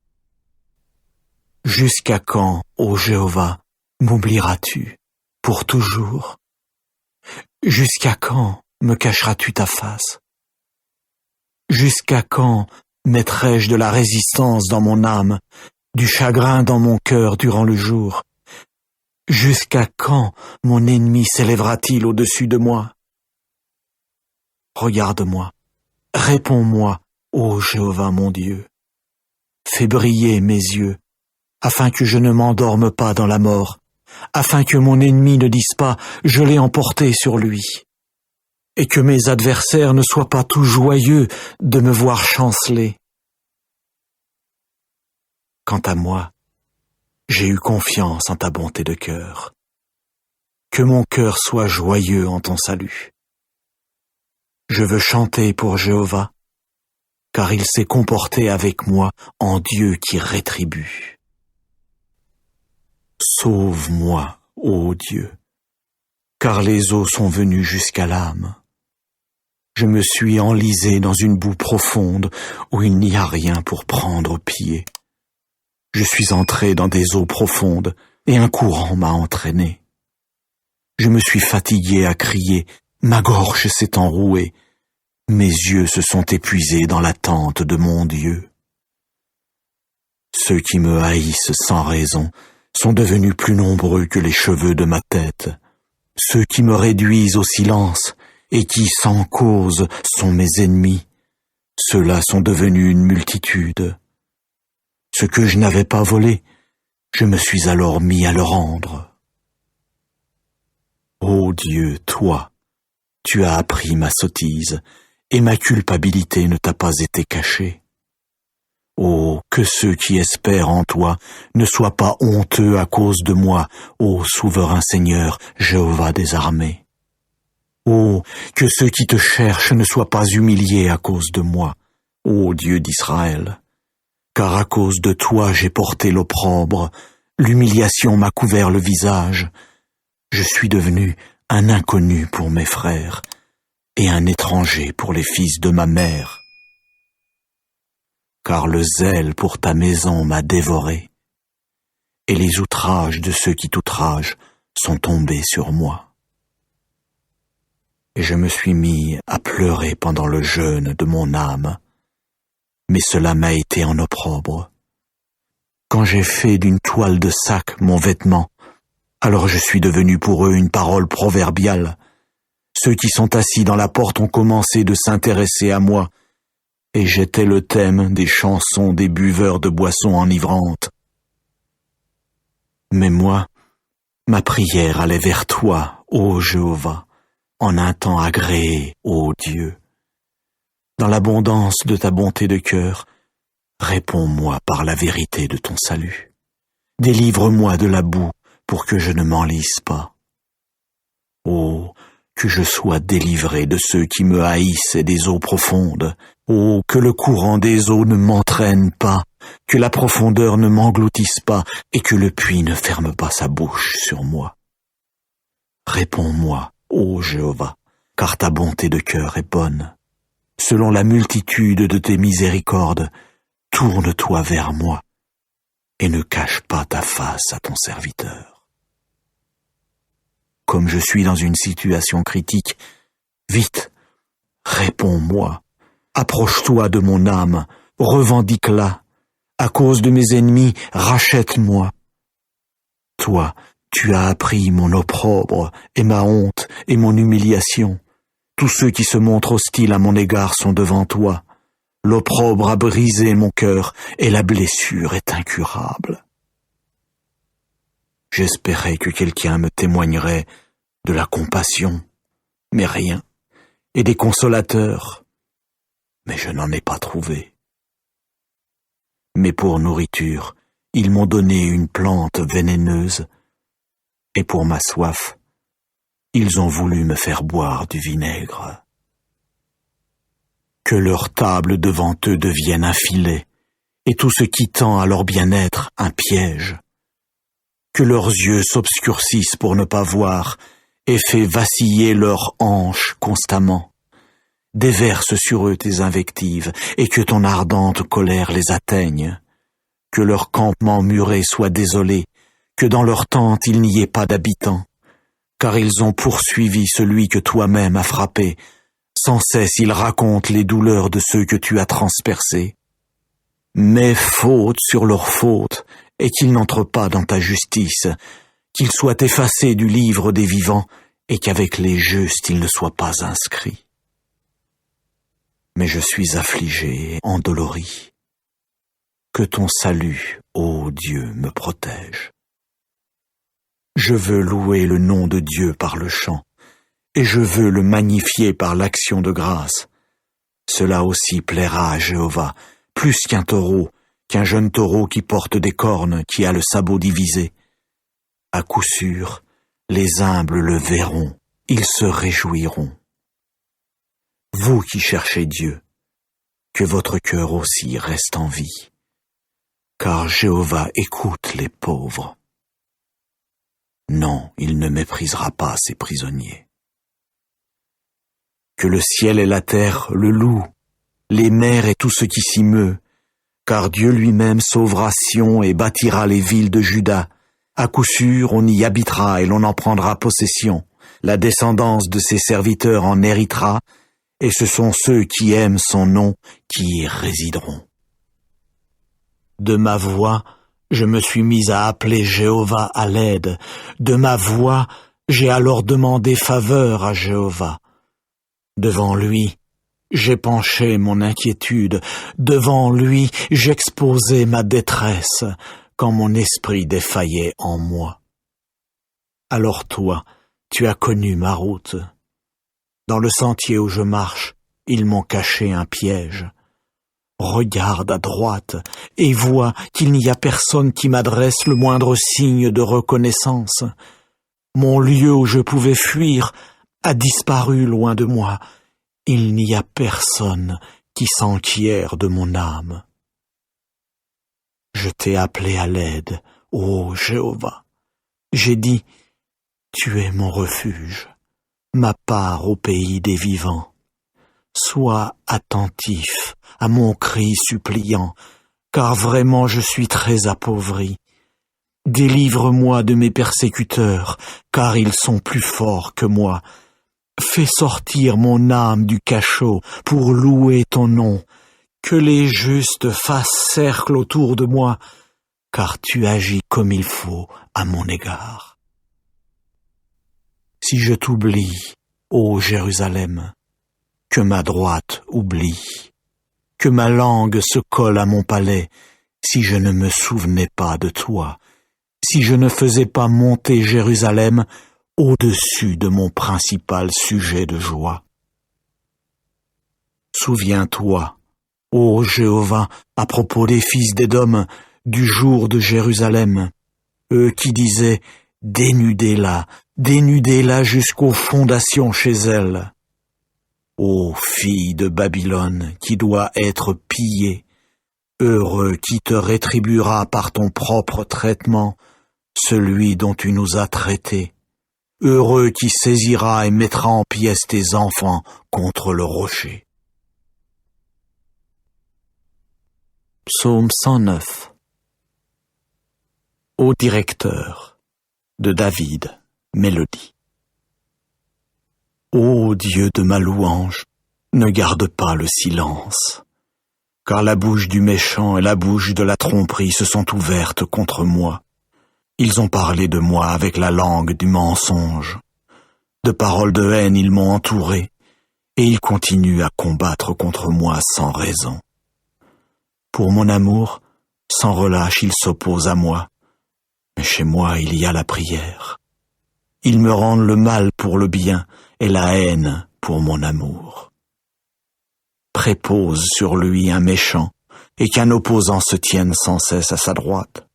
Jusqu'à quand, ô Jéhovah, m'oublieras-tu pour toujours? Jusqu'à quand me cacheras-tu ta face? Jusqu'à quand mettrai-je de la résistance dans mon âme, du chagrin dans mon cœur durant le jour? Jusqu'à quand mon ennemi s'élèvera-t-il au-dessus de moi? Regarde-moi, réponds-moi, ô Jéhovah mon Dieu. Fais briller mes yeux, afin que je ne m'endorme pas dans la mort, afin que mon ennemi ne dise pas « je l'ai emporté sur lui », et que mes adversaires ne soient pas tout joyeux de me voir chanceler. Quant à moi, j'ai eu confiance en ta bonté de cœur. Que mon cœur soit joyeux en ton salut. Je veux chanter pour Jéhovah, car il s'est comporté avec moi en Dieu qui rétribue. Sauve-moi, ô Dieu, car les eaux sont venues jusqu'à l'âme. Je me suis enlisé dans une boue profonde où il n'y a rien pour prendre pied. Je suis entré dans des eaux profondes et un courant m'a entraîné. Je me suis fatigué à crier, ma gorge s'est enrouée, mes yeux se sont épuisés dans l'attente de mon Dieu. Ceux qui me haïssent sans raison sont devenus plus nombreux que les cheveux de ma tête. Ceux qui me réduisent au silence et qui, sans cause, sont mes ennemis, ceux-là sont devenus une multitude. Ce que je n'avais pas volé, je me suis alors mis à le rendre. Ô Dieu, toi, tu as appris ma sottise, et ma culpabilité ne t'a pas été cachée. Oh, que ceux qui espèrent en toi ne soient pas honteux à cause de moi, ô souverain Seigneur, Jéhovah des armées. Oh, que ceux qui te cherchent ne soient pas humiliés à cause de moi, ô Dieu d'Israël. Car à cause de toi j'ai porté l'opprobre, l'humiliation m'a couvert le visage. Je suis devenu un inconnu pour mes frères et un étranger pour les fils de ma mère. Car le zèle pour ta maison m'a dévoré, et les outrages de ceux qui t'outragent sont tombés sur moi. Et je me suis mis à pleurer pendant le jeûne de mon âme, mais cela m'a été en opprobre. Quand j'ai fait d'une toile de sac mon vêtement, alors je suis devenu pour eux une parole proverbiale. Ceux qui sont assis dans la porte ont commencé de s'intéresser à moi, et j'étais le thème des chansons des buveurs de boissons enivrantes. Mais moi, ma prière allait vers toi, ô Jéhovah, en un temps agréé, ô Dieu. Dans l'abondance de ta bonté de cœur, réponds-moi par la vérité de ton salut. Délivre-moi de la boue pour que je ne m'enlise pas. Oh, que je sois délivré de ceux qui me haïssent et des eaux profondes. Oh, que le courant des eaux ne m'entraîne pas, que la profondeur ne m'engloutisse pas et que le puits ne ferme pas sa bouche sur moi. Réponds-moi, ô Jéhovah, car ta bonté de cœur est bonne. Selon la multitude de tes miséricordes, tourne-toi vers moi et ne cache pas ta face à ton serviteur. Comme je suis dans une situation critique, vite, réponds-moi, approche-toi de mon âme, revendique-la. À cause de mes ennemis, rachète-moi. Toi, tu as appris mon opprobre et ma honte et mon humiliation. Tous ceux qui se montrent hostiles à mon égard sont devant toi. L'opprobre a brisé mon cœur et la blessure est incurable. J'espérais que quelqu'un me témoignerait de la compassion, mais rien, et des consolateurs, mais je n'en ai pas trouvé. Mais pour nourriture, ils m'ont donné une plante vénéneuse, et pour ma soif, ils ont voulu me faire boire du vinaigre. Que leur table devant eux devienne un filet, et tout ce qui tend à leur bien-être un piège. Que leurs yeux s'obscurcissent pour ne pas voir, et fais vaciller leurs hanches constamment. Déverse sur eux tes invectives, et que ton ardente colère les atteigne. Que leur campement muré soit désolé, que dans leur tente il n'y ait pas d'habitants, car ils ont poursuivi celui que toi-même as frappé. Sans cesse ils racontent les douleurs de ceux que tu as transpercés. Mets faute sur leur faute, et qu'ils n'entrent pas dans ta justice, qu'ils soient effacés du livre des vivants, et qu'avec les justes ils ne soient pas inscrits. Mais je suis affligé et endolori. Que ton salut, ô Dieu, me protège. Je veux louer le nom de Dieu par le chant, et je veux le magnifier par l'action de grâce. Cela aussi plaira à Jéhovah, plus qu'un taureau, qu'un jeune taureau qui porte des cornes, qui a le sabot divisé. À coup sûr, les humbles le verront, ils se réjouiront. Vous qui cherchez Dieu, que votre cœur aussi reste en vie, car Jéhovah écoute les pauvres. Non, il ne méprisera pas ses prisonniers. que le ciel et la terre le louent, les mers et tout ce qui s'y meut, car Dieu lui-même sauvera Sion et bâtira les villes de Juda. À coup sûr, on y habitera et l'on en prendra possession. La descendance de ses serviteurs en héritera, et ce sont ceux qui aiment son nom qui y résideront. De ma voix, je me suis mis à appeler Jéhovah à l'aide. De ma voix, j'ai alors demandé faveur à Jéhovah. Devant lui, j'ai penché mon inquiétude. Devant lui, j'exposai ma détresse, quand mon esprit défaillait en moi. Alors toi, tu as connu ma route. Dans le sentier où je marche, ils m'ont caché un piège. Regarde à droite et vois qu'il n'y a personne qui m'adresse le moindre signe de reconnaissance. Mon lieu où je pouvais fuir a disparu loin de moi. Il n'y a personne qui s'enquiert de mon âme. Je t'ai appelé à l'aide, ô Jéhovah. J'ai dit, tu es mon refuge, ma part au pays des vivants. Sois attentif à mon cri suppliant, car vraiment je suis très appauvri. Délivre-moi de mes persécuteurs, car ils sont plus forts que moi. Fais sortir mon âme du cachot pour louer ton nom. Que les justes fassent cercle autour de moi, car tu agis comme il faut à mon égard. Si je t'oublie, ô Jérusalem, que ma droite oublie, que ma langue se colle à mon palais, si je ne me souvenais pas de toi, si je ne faisais pas monter Jérusalem au-dessus de mon principal sujet de joie. Souviens-toi, ô Jéhovah, à propos des fils d'Édom, du jour de Jérusalem, eux qui disaient « Dénudez-la jusqu'aux fondations chez elle ». Ô fille de Babylone, qui doit être pillée, heureux qui te rétribuera par ton propre traitement, celui dont tu nous as traités. Heureux qui saisira et mettra en pièces tes enfants contre le rocher. Psaume 109. Ô directeur, de David, mélodie. Ô Dieu de ma louange, ne garde pas le silence, car la bouche du méchant et la bouche de la tromperie se sont ouvertes contre moi. Ils ont parlé de moi avec la langue du mensonge. De paroles de haine ils m'ont entouré, et ils continuent à combattre contre moi sans raison. Pour mon amour, sans relâche ils s'opposent à moi, mais chez moi il y a la prière. Ils me rendent le mal pour le bien, et la haine pour mon amour. Prépose sur lui un méchant, et qu'un opposant se tienne sans cesse à sa droite.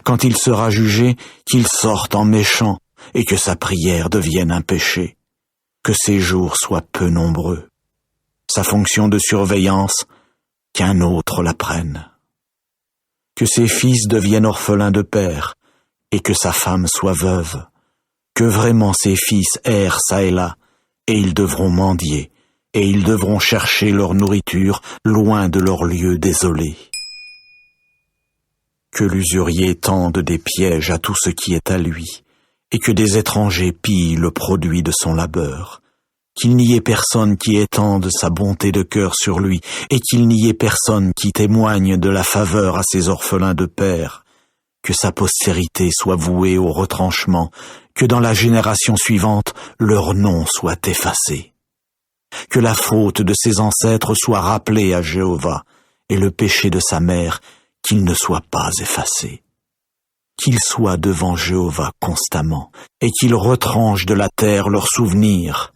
Quand il sera jugé, qu'il sorte en méchant, et que sa prière devienne un péché. Que ses jours soient peu nombreux. Sa fonction de surveillance, qu'un autre la prenne. Que ses fils deviennent orphelins de père, et que sa femme soit veuve. Que vraiment ses fils errent çà et là, et ils devront mendier, et ils devront chercher leur nourriture loin de leur lieu désolé. Que l'usurier tende des pièges à tout ce qui est à lui, et que des étrangers pillent le produit de son labeur. Qu'il n'y ait personne qui étende sa bonté de cœur sur lui, et qu'il n'y ait personne qui témoigne de la faveur à ses orphelins de père. Que sa postérité soit vouée au retranchement, que dans la génération suivante, leur nom soit effacé. Que la faute de ses ancêtres soit rappelée à Jéhovah, et le péché de sa mère, qu'il ne soit pas effacé. Qu'il soit devant Jéhovah constamment, et qu'il retranche de la terre leurs souvenirs,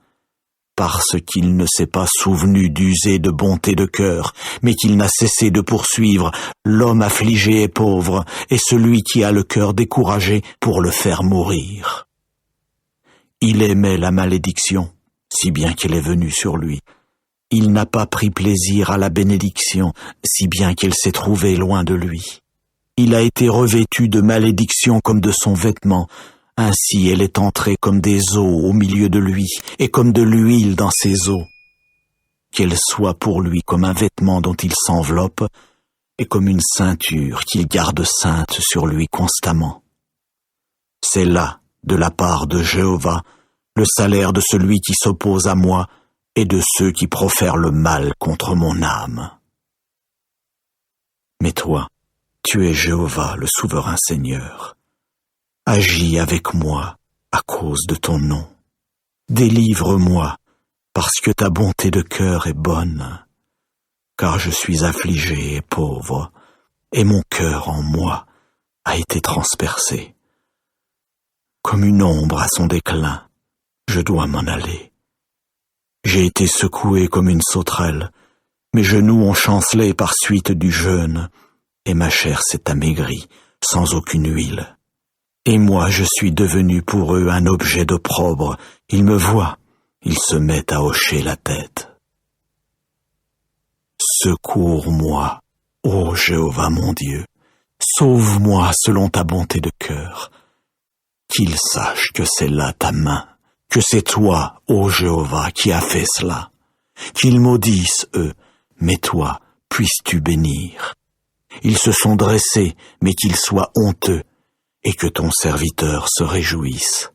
parce qu'il ne s'est pas souvenu d'user de bonté de cœur, mais qu'il n'a cessé de poursuivre l'homme affligé et pauvre, et celui qui a le cœur découragé pour le faire mourir. Il aimait la malédiction, si bien qu'elle est venue sur lui. Il n'a pas pris plaisir à la bénédiction, si bien qu'elle s'est trouvée loin de lui. Il a été revêtu de malédiction comme de son vêtement, ainsi elle est entrée comme des eaux au milieu de lui, et comme de l'huile dans ses os. qu'elle soit pour lui comme un vêtement dont il s'enveloppe et comme une ceinture qu'il garde sainte sur lui constamment. C'est là, de la part de Jéhovah, le salaire de celui qui s'oppose à moi et de ceux qui profèrent le mal contre mon âme. Mais toi, tu es Jéhovah, le souverain Seigneur. Agis avec moi à cause de ton nom. Délivre-moi, parce que ta bonté de cœur est bonne, car je suis affligé et pauvre, et mon cœur en moi a été transpercé. Comme une ombre à son déclin, je dois m'en aller. J'ai été secoué comme une sauterelle, mes genoux ont chancelé par suite du jeûne, et ma chair s'est amaigrie, sans aucune huile. Et moi je suis devenu pour eux un objet d'opprobre. Ils me voient, ils se mettent à hocher la tête. Secours-moi, ô Jéhovah mon Dieu, sauve-moi selon ta bonté de cœur. Qu'ils sachent que c'est là ta main, que c'est toi, ô Jéhovah, qui as fait cela. Qu'ils maudissent, eux, mais toi, puisses-tu bénir. Ils se sont dressés, mais qu'ils soient honteux, et que ton serviteur se réjouisse.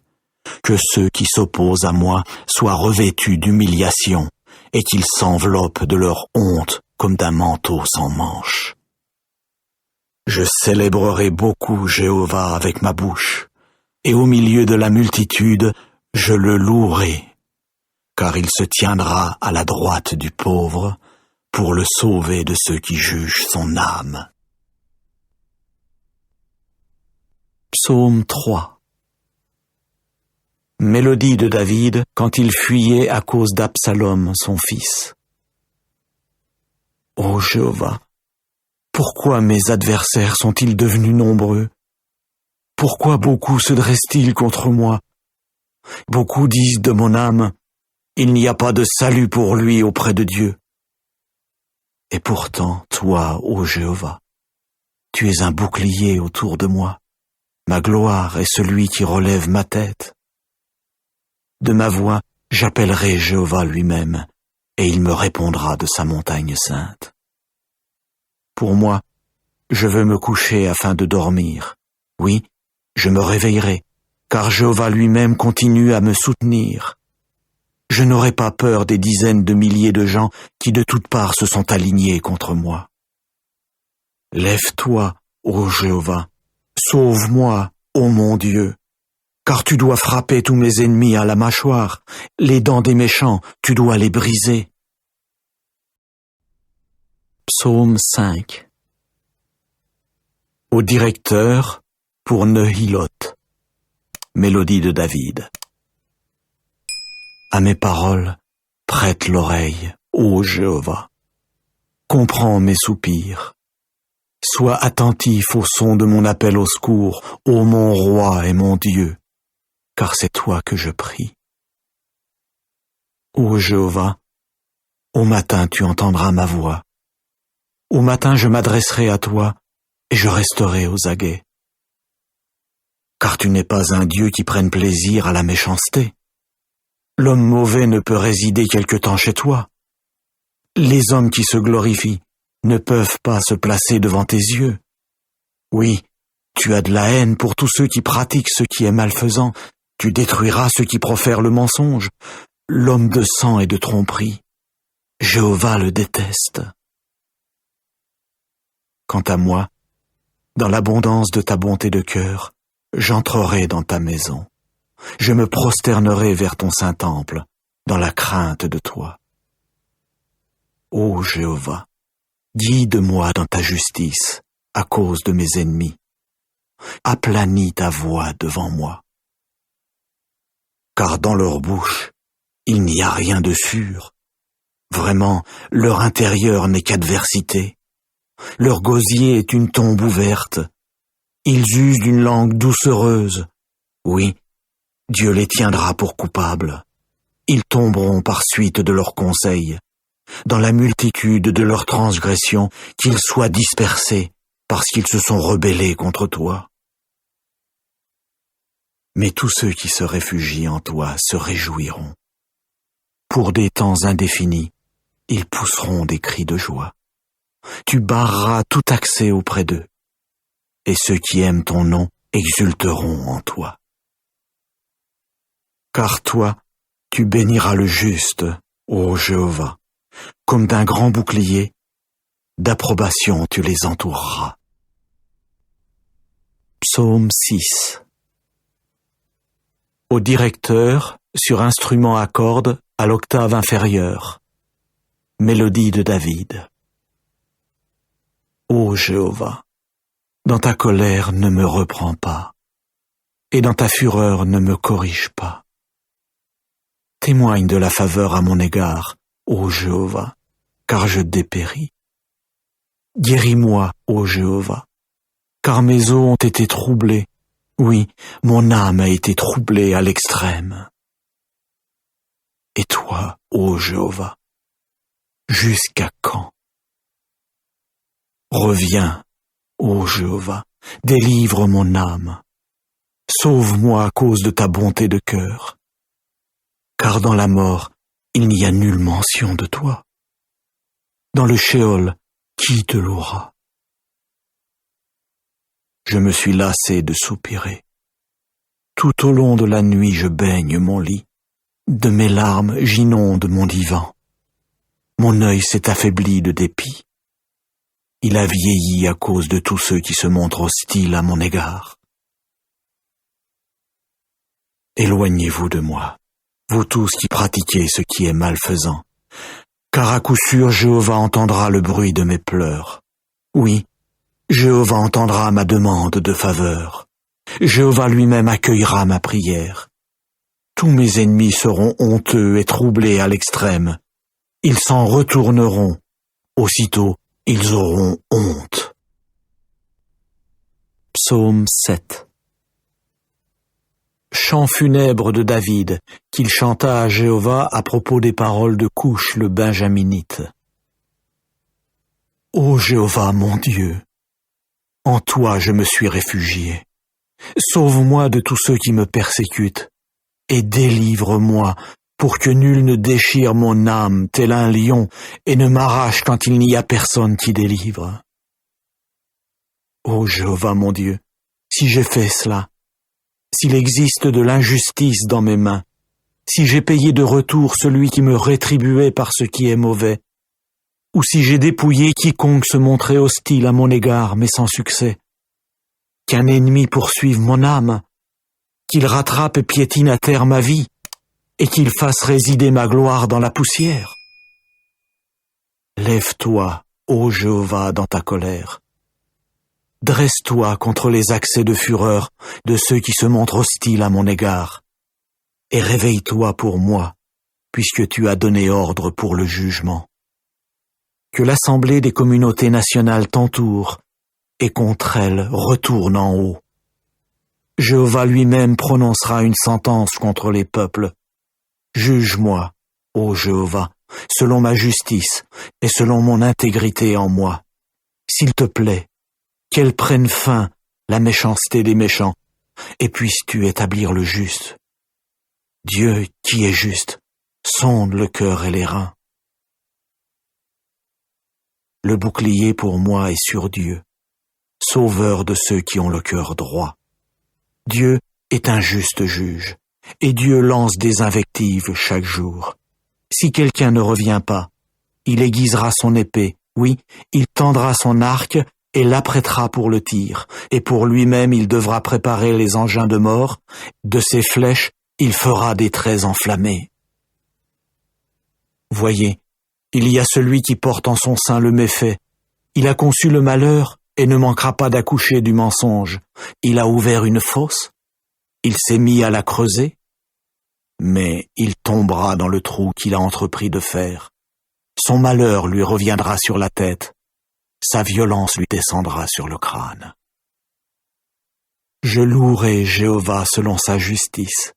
Que ceux qui s'opposent à moi soient revêtus d'humiliation, et qu'ils s'enveloppent de leur honte comme d'un manteau sans manches. Je célébrerai beaucoup Jéhovah avec ma bouche, et au milieu de la multitude, je le louerai, car il se tiendra à la droite du pauvre pour le sauver de ceux qui jugent son âme. Psaume 3. Mélodie de David quand il fuyait à cause d'Absalom, son fils. Ô Jéhovah, pourquoi mes adversaires sont-ils devenus nombreux? Pourquoi beaucoup se dressent-ils contre moi? Beaucoup disent de mon âme, il n'y a pas de salut pour lui auprès de Dieu. Et pourtant, toi, ô Jéhovah, tu es un bouclier autour de moi. Ma gloire est celui qui relève ma tête. De ma voix, j'appellerai Jéhovah lui-même, et il me répondra de sa montagne sainte. Pour moi, je veux me coucher afin de dormir. Oui, je me réveillerai, car Jéhovah lui-même continue à me soutenir. Je n'aurai pas peur des dizaines de milliers de gens qui de toutes parts se sont alignés contre moi. Lève-toi, ô Jéhovah, sauve-moi, ô mon Dieu, car tu dois frapper tous mes ennemis à la mâchoire, les dents des méchants, tu dois les briser. Psaume 5. Au directeur pour Nehilot. Mélodie de David. À mes paroles, prête l'oreille, ô Jéhovah. Comprends mes soupirs. Sois attentif au son de mon appel au secours, ô mon roi et mon Dieu, car c'est toi que je prie. Ô Jéhovah, au matin tu entendras ma voix. Au matin je m'adresserai à toi et je resterai aux aguets. Car tu n'es pas un Dieu qui prenne plaisir à la méchanceté. L'homme mauvais ne peut résider quelque temps chez toi. Les hommes qui se glorifient ne peuvent pas se placer devant tes yeux. Oui, tu as de la haine pour tous ceux qui pratiquent ce qui est malfaisant. Tu détruiras ceux qui profèrent le mensonge. L'homme de sang et de tromperie. Jéhovah le déteste. Quant à moi, dans l'abondance de ta bonté de cœur, j'entrerai dans ta maison. Je me prosternerai vers ton saint temple, dans la crainte de toi. Ô Jéhovah, guide-moi dans ta justice, à cause de mes ennemis. Aplanis ta voix devant moi. Car dans leur bouche, il n'y a rien de sûr. Vraiment, leur intérieur n'est qu'adversité. Leur gosier est une tombe ouverte. Ils usent d'une langue doucereuse. Oui, Dieu les tiendra pour coupables. Ils tomberont par suite de leurs conseils. Dans la multitude de leurs transgressions, qu'ils soient dispersés, parce qu'ils se sont rebellés contre toi. Mais tous ceux qui se réfugient en toi se réjouiront. Pour des temps indéfinis, ils pousseront des cris de joie. Tu barreras tout accès auprès d'eux, et ceux qui aiment ton nom exulteront en toi. Car toi, tu béniras le juste, ô Jéhovah, comme d'un grand bouclier, d'approbation tu les entoureras. Psaume 6. Au directeur, sur instrument à cordes, à l'octave inférieure. Mélodie de David. Ô Jéhovah, dans ta colère ne me reprends pas, et dans ta fureur ne me corrige pas. Témoigne de la faveur à mon égard, ô Jéhovah, car je dépéris. Guéris-moi, ô Jéhovah, car mes os ont été troublés. Oui, mon âme a été troublée à l'extrême. Et toi, ô Jéhovah, jusqu'à quand? Reviens, ô Jéhovah, délivre mon âme. Sauve-moi à cause de ta bonté de cœur. Car dans la mort, il n'y a nulle mention de toi. Dans le Sheol, qui te louera? Je me suis lassé de soupirer. Tout au long de la nuit, je baigne mon lit. De mes larmes, j'inonde mon divan. Mon œil s'est affaibli de dépit. Il a vieilli à cause de tous ceux qui se montrent hostiles à mon égard. Éloignez-vous de moi, vous tous qui pratiquez ce qui est malfaisant, car à coup sûr Jéhovah entendra le bruit de mes pleurs. Oui, Jéhovah entendra ma demande de faveur. Jéhovah lui-même accueillera ma prière. Tous mes ennemis seront honteux et troublés à l'extrême. Ils s'en retourneront. Aussitôt, ils auront honte. Psaume 7. Chant funèbre de David, qu'il chanta à Jéhovah à propos des paroles de Couche le Benjaminite. Ô Jéhovah mon Dieu, en toi je me suis réfugié. Sauve-moi de tous ceux qui me persécutent, et délivre-moi pour que nul ne déchire mon âme tel un lion et ne m'arrache quand il n'y a personne qui délivre. Ô Jéhovah mon Dieu, si j'ai fait cela, s'il existe de l'injustice dans mes mains, si j'ai payé de retour celui qui me rétribuait par ce qui est mauvais, ou si j'ai dépouillé quiconque se montrait hostile à mon égard mais sans succès, qu'un ennemi poursuive mon âme, qu'il rattrape et piétine à terre ma vie, et qu'il fasse résider ma gloire dans la poussière. Lève-toi, ô Jéhovah, dans ta colère. Dresse-toi contre les accès de fureur de ceux qui se montrent hostiles à mon égard, et réveille-toi pour moi, puisque tu as donné ordre pour le jugement. Que l'assemblée des communautés nationales t'entoure, et contre elle retourne en haut. Jéhovah lui-même prononcera une sentence contre les peuples. Juge-moi, ô Jéhovah, selon ma justice et selon mon intégrité en moi. S'il te plaît, qu'elle prenne fin, la méchanceté des méchants, et puisses-tu établir le juste. Dieu, qui est juste, sonde le cœur et les reins. Le bouclier pour moi est sur Dieu, sauveur de ceux qui ont le cœur droit. Dieu est un juste juge, et Dieu lance des invectives chaque jour. Si quelqu'un ne revient pas, il aiguisera son épée, oui, il tendra son arc et l'apprêtera pour le tir, et pour lui-même il devra préparer les engins de mort, de ses flèches il fera des traits enflammés. Voyez, il y a celui qui porte en son sein le méfait, il a conçu le malheur et ne manquera pas d'accoucher du mensonge. Il a ouvert une fosse, il s'est mis à la creuser, mais il tombera dans le trou qu'il a entrepris de faire. Son malheur lui reviendra sur la tête, sa violence lui descendra sur le crâne. Je louerai Jéhovah selon sa justice,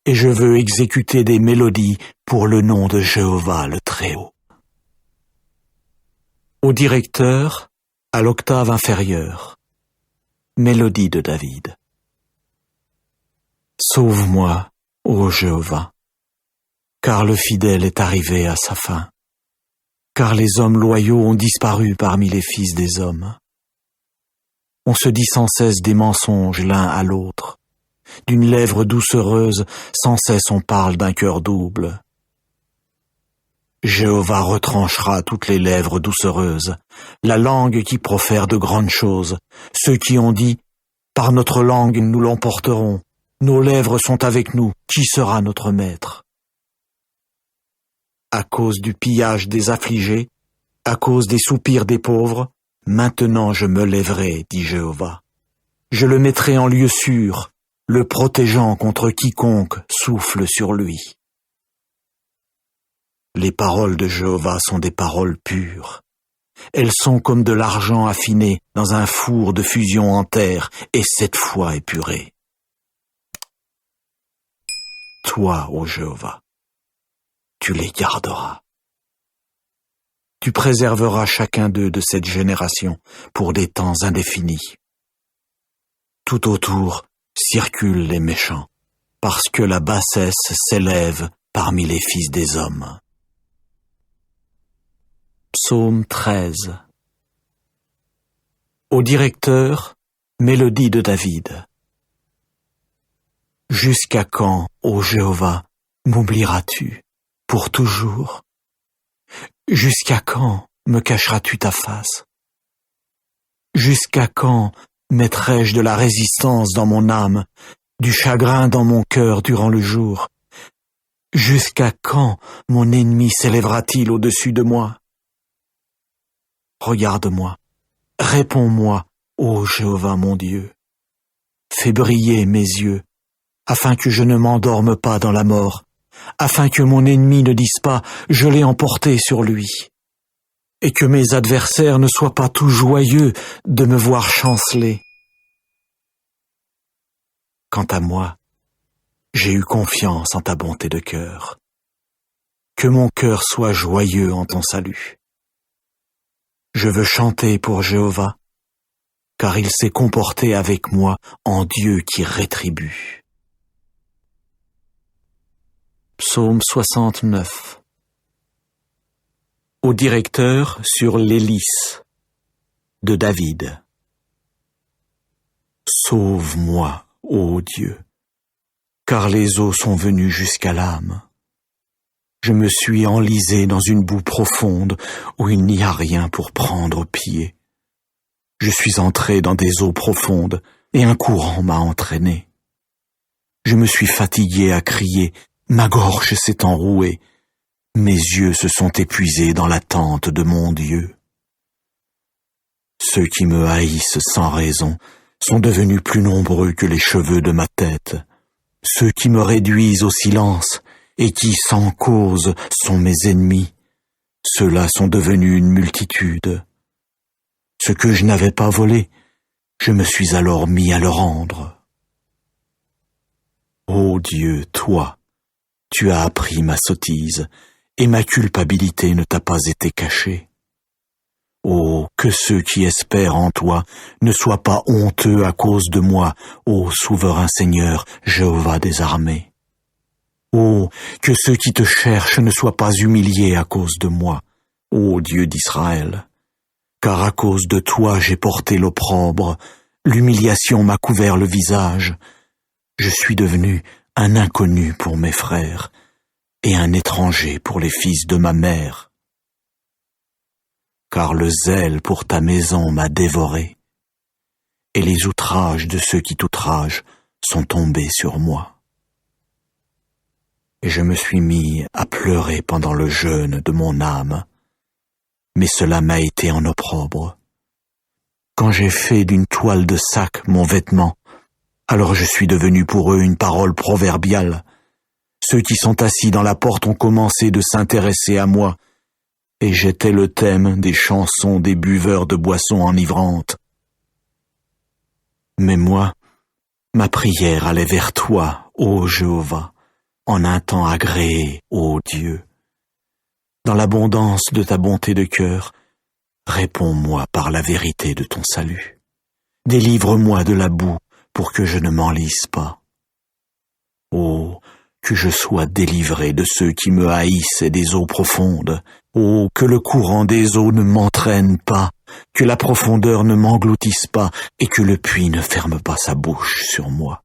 et je veux exécuter des mélodies pour le nom de Jéhovah le Très-Haut. Au directeur, à l'octave inférieure. Mélodie de David. Sauve-moi, ô Jéhovah, car le fidèle est arrivé à sa fin. car les hommes loyaux ont disparu parmi les fils des hommes. On se dit sans cesse des mensonges l'un à l'autre. D'une lèvre doucereuse, sans cesse on parle d'un cœur double. Jéhovah retranchera toutes les lèvres doucereuses, la langue qui profère de grandes choses, ceux qui ont dit « Par notre langue nous l'emporterons, nos lèvres sont avec nous, qui sera notre maître ?» À cause du pillage des affligés, à cause des soupirs des pauvres, maintenant je me lèverai, dit Jéhovah. Je le mettrai en lieu sûr, le protégeant contre quiconque souffle sur lui. Les paroles de Jéhovah sont des paroles pures. Elles sont comme de l'argent affiné dans un four de fusion en terre et 7 fois épuré. Toi, ô Jéhovah, tu les garderas. Tu préserveras chacun d'eux de cette génération pour des temps indéfinis. Tout autour circulent les méchants, parce que la bassesse s'élève parmi les fils des hommes. Psaume 13. Au directeur, mélodie de David. Jusqu'à quand, ô Jéhovah, m'oublieras-tu pour toujours? Jusqu'à quand me cacheras-tu ta face? Jusqu'à quand mettrai-je de la résistance dans mon âme, du chagrin dans mon cœur durant le jour? Jusqu'à quand mon ennemi s'élèvera-t-il au-dessus de moi? Regarde-moi, réponds-moi, ô Jéhovah mon Dieu. Fais briller mes yeux, afin que je ne m'endorme pas dans la mort, afin que mon ennemi ne dise pas « je l'ai emporté sur lui », et que mes adversaires ne soient pas tout joyeux de me voir chanceler. Quant à moi, j'ai eu confiance en ta bonté de cœur. Que mon cœur soit joyeux en ton salut. Je veux chanter pour Jéhovah, car il s'est comporté avec moi en Dieu qui rétribue. Psaume 69. Au directeur sur l'hélice de David. Sauve-moi, ô Dieu, car les eaux sont venues jusqu'à l'âme. Je me suis enlisé dans une boue profonde où il n'y a rien pour prendre pied. Je suis entré dans des eaux profondes et un courant m'a entraîné. Je me suis fatigué à crier, ma gorge s'est enrouée, mes yeux se sont épuisés dans l'attente de mon Dieu. Ceux qui me haïssent sans raison sont devenus plus nombreux que les cheveux de ma tête. Ceux qui me réduisent au silence et qui, sans cause, sont mes ennemis, ceux-là sont devenus une multitude. Ce que je n'avais pas volé, je me suis alors mis à le rendre. Ô Dieu, toi, tu as appris ma sottise, et ma culpabilité ne t'a pas été cachée. Oh, que ceux qui espèrent en toi ne soient pas honteux à cause de moi, ô souverain Seigneur, Jéhovah des armées. Oh, que ceux qui te cherchent ne soient pas humiliés à cause de moi, ô Dieu d'Israël. Car à cause de toi j'ai porté l'opprobre, l'humiliation m'a couvert le visage. Je suis devenu un inconnu pour mes frères et un étranger pour les fils de ma mère. Car le zèle pour ta maison m'a dévoré, et les outrages de ceux qui t'outragent sont tombés sur moi. Et je me suis mis à pleurer pendant le jeûne de mon âme, mais cela m'a été en opprobre. Quand j'ai fait d'une toile de sac mon vêtement, alors je suis devenu pour eux une parole proverbiale. Ceux qui sont assis dans la porte ont commencé de s'intéresser à moi, et j'étais le thème des chansons des buveurs de boissons enivrantes. Mais moi, ma prière allait vers toi, ô Jéhovah, en un temps agréé, ô Dieu. Dans l'abondance de ta bonté de cœur, réponds-moi par la vérité de ton salut. Délivre-moi de la boue pour que je ne m'enlise pas. Oh, que je sois délivré de ceux qui me haïssent et des eaux profondes, Oh, que le courant des eaux ne m'entraîne pas, que la profondeur ne m'engloutisse pas, et que le puits ne ferme pas sa bouche sur moi.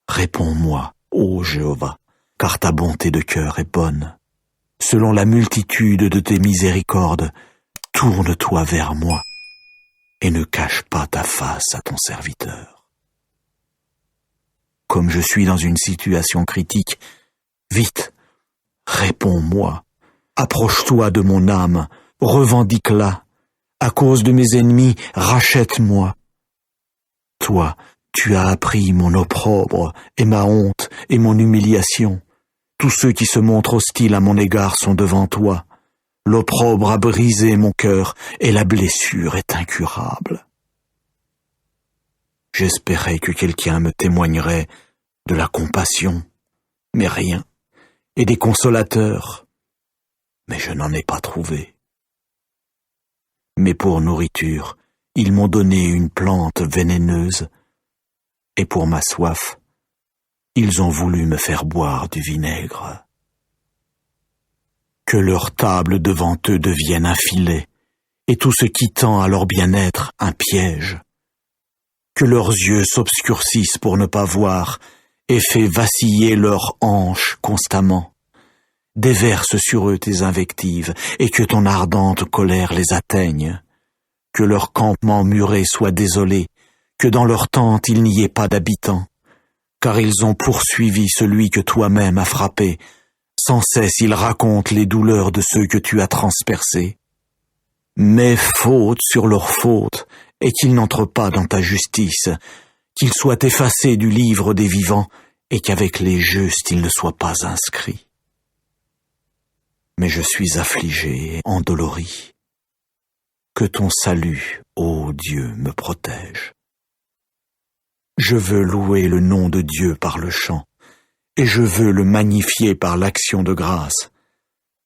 Réponds-moi, ô Jéhovah, car ta bonté de cœur est bonne. Selon la multitude de tes miséricordes, tourne-toi vers moi, et ne cache pas ta face à ton serviteur. Comme je suis dans une situation critique, vite, réponds-moi, approche-toi de mon âme, revendique-la, à cause de mes ennemis, rachète-moi. Toi, tu as appris mon opprobre et ma honte et mon humiliation. Tous ceux qui se montrent hostiles à mon égard sont devant toi. L'opprobre a brisé mon cœur et la blessure est incurable. J'espérais que quelqu'un me témoignerait de la compassion, mais rien, et des consolateurs, mais je n'en ai pas trouvé. Mais pour nourriture, ils m'ont donné une plante vénéneuse, et pour ma soif, ils ont voulu me faire boire du vinaigre. Que leur table devant eux devienne un filet, et tout ce qui tend à leur bien-être un piège. Que leurs yeux s'obscurcissent pour ne pas voir, et fais vaciller leurs hanches constamment. Déverse sur eux tes invectives, et que ton ardente colère les atteigne. Que leur campement muré soit désolé, que dans leur tente il n'y ait pas d'habitants, car ils ont poursuivi celui que toi-même as frappé. Sans cesse ils racontent les douleurs de ceux que tu as transpercés. Mets faute sur leur faute, et qu'ils n'entrent pas dans ta justice, qu'ils soient effacés du livre des vivants, et qu'avec les justes ils ne soient pas inscrits. Mais je suis affligé et endolori. Que ton salut, ô Dieu, me protège. Je veux louer le nom de Dieu par le chant, et je veux le magnifier par l'action de grâce.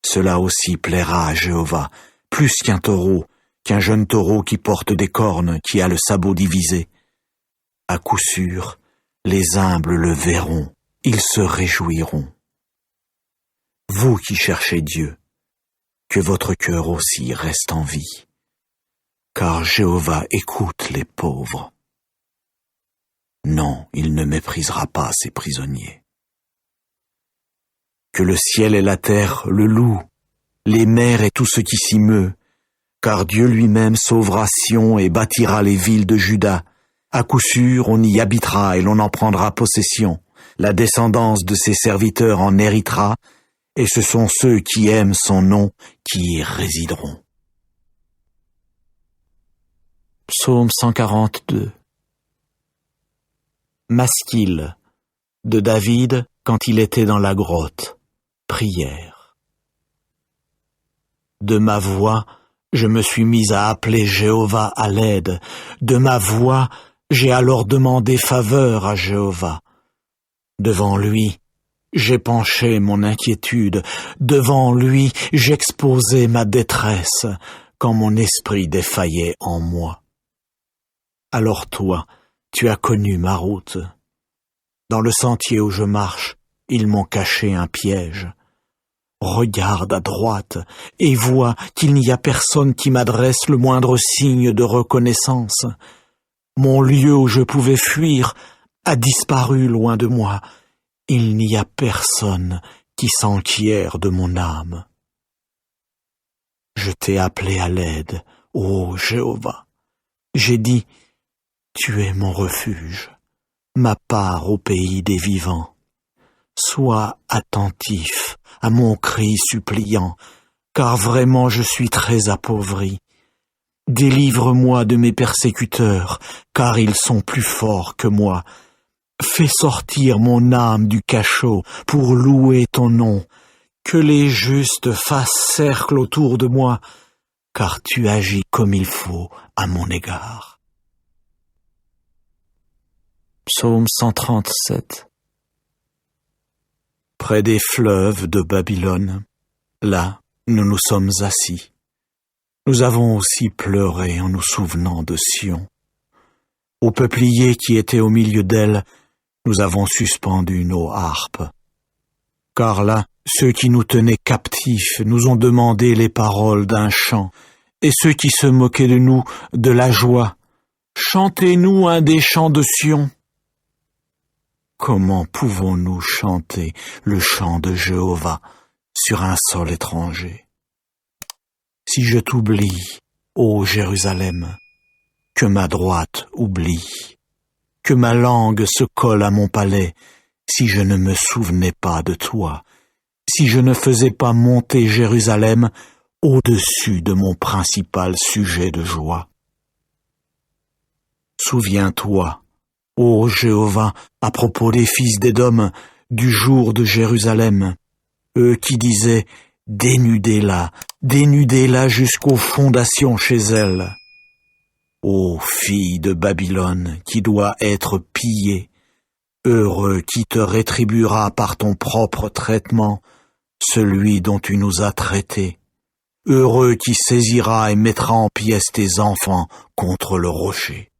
Cela aussi plaira à Jéhovah, plus qu'un taureau, qu'un jeune taureau qui porte des cornes, qui a le sabot divisé. À coup sûr, les humbles le verront, ils se réjouiront. Vous qui cherchez Dieu, que votre cœur aussi reste en vie, car Jéhovah écoute les pauvres. Non, il ne méprisera pas ses prisonniers. Que le ciel et la terre le louent, les mers et tout ce qui s'y meut, car Dieu lui-même sauvera Sion et bâtira les villes de Juda. À coup sûr, on y habitera et l'on en prendra possession. La descendance de ses serviteurs en héritera, et ce sont ceux qui aiment son nom qui y résideront. Psaume 142. Masquil, de David quand il était dans la grotte. Prière. De ma voix, je me suis mis à appeler Jéhovah à l'aide. De ma voix, j'ai alors demandé faveur à Jéhovah. Devant lui, j'ai penché mon inquiétude. Devant lui, j'exposai ma détresse, quand mon esprit défaillait en moi. Alors toi, tu as connu ma route. Dans le sentier où je marche, ils m'ont caché un piège. Regarde à droite et vois qu'il n'y a personne qui m'adresse le moindre signe de reconnaissance. Mon lieu où je pouvais fuir a disparu loin de moi. Il n'y a personne qui s'enquiert de mon âme. Je t'ai appelé à l'aide, ô Jéhovah. J'ai dit, tu es mon refuge, ma part au pays des vivants. Sois attentif à mon cri suppliant, car vraiment je suis très appauvri. Délivre-moi de mes persécuteurs, car ils sont plus forts que moi. Fais sortir mon âme du cachot pour louer ton nom. Que les justes fassent cercle autour de moi, car tu agis comme il faut à mon égard. Psaume 137. Près des fleuves de Babylone, là, nous nous sommes assis. Nous avons aussi pleuré en nous souvenant de Sion. Aux peupliers qui étaient au milieu d'elle, nous avons suspendu nos harpes. Car là, Ceux qui nous tenaient captifs nous ont demandé les paroles d'un chant, et ceux qui se moquaient de nous de la joie. Chantez-nous un des chants de Sion. Comment pouvons-nous chanter le chant de Jéhovah sur un sol étranger? Si je t'oublie, ô Jérusalem, que ma droite oublie, que ma langue se colle à mon palais, si je ne me souvenais pas de toi, si je ne faisais pas monter Jérusalem au-dessus de mon principal sujet de joie. Souviens-toi, ô Jéhovah, à propos des fils d'Édom, du jour de Jérusalem, eux qui disaient « Dénudez-la, dénudez-la jusqu'aux fondations chez elle ». Ô fille de Babylone, qui doit être pillée, heureux qui te rétribuera par ton propre traitement, celui dont tu nous as traités. Heureux qui saisira et mettra en pièces tes enfants contre le rocher.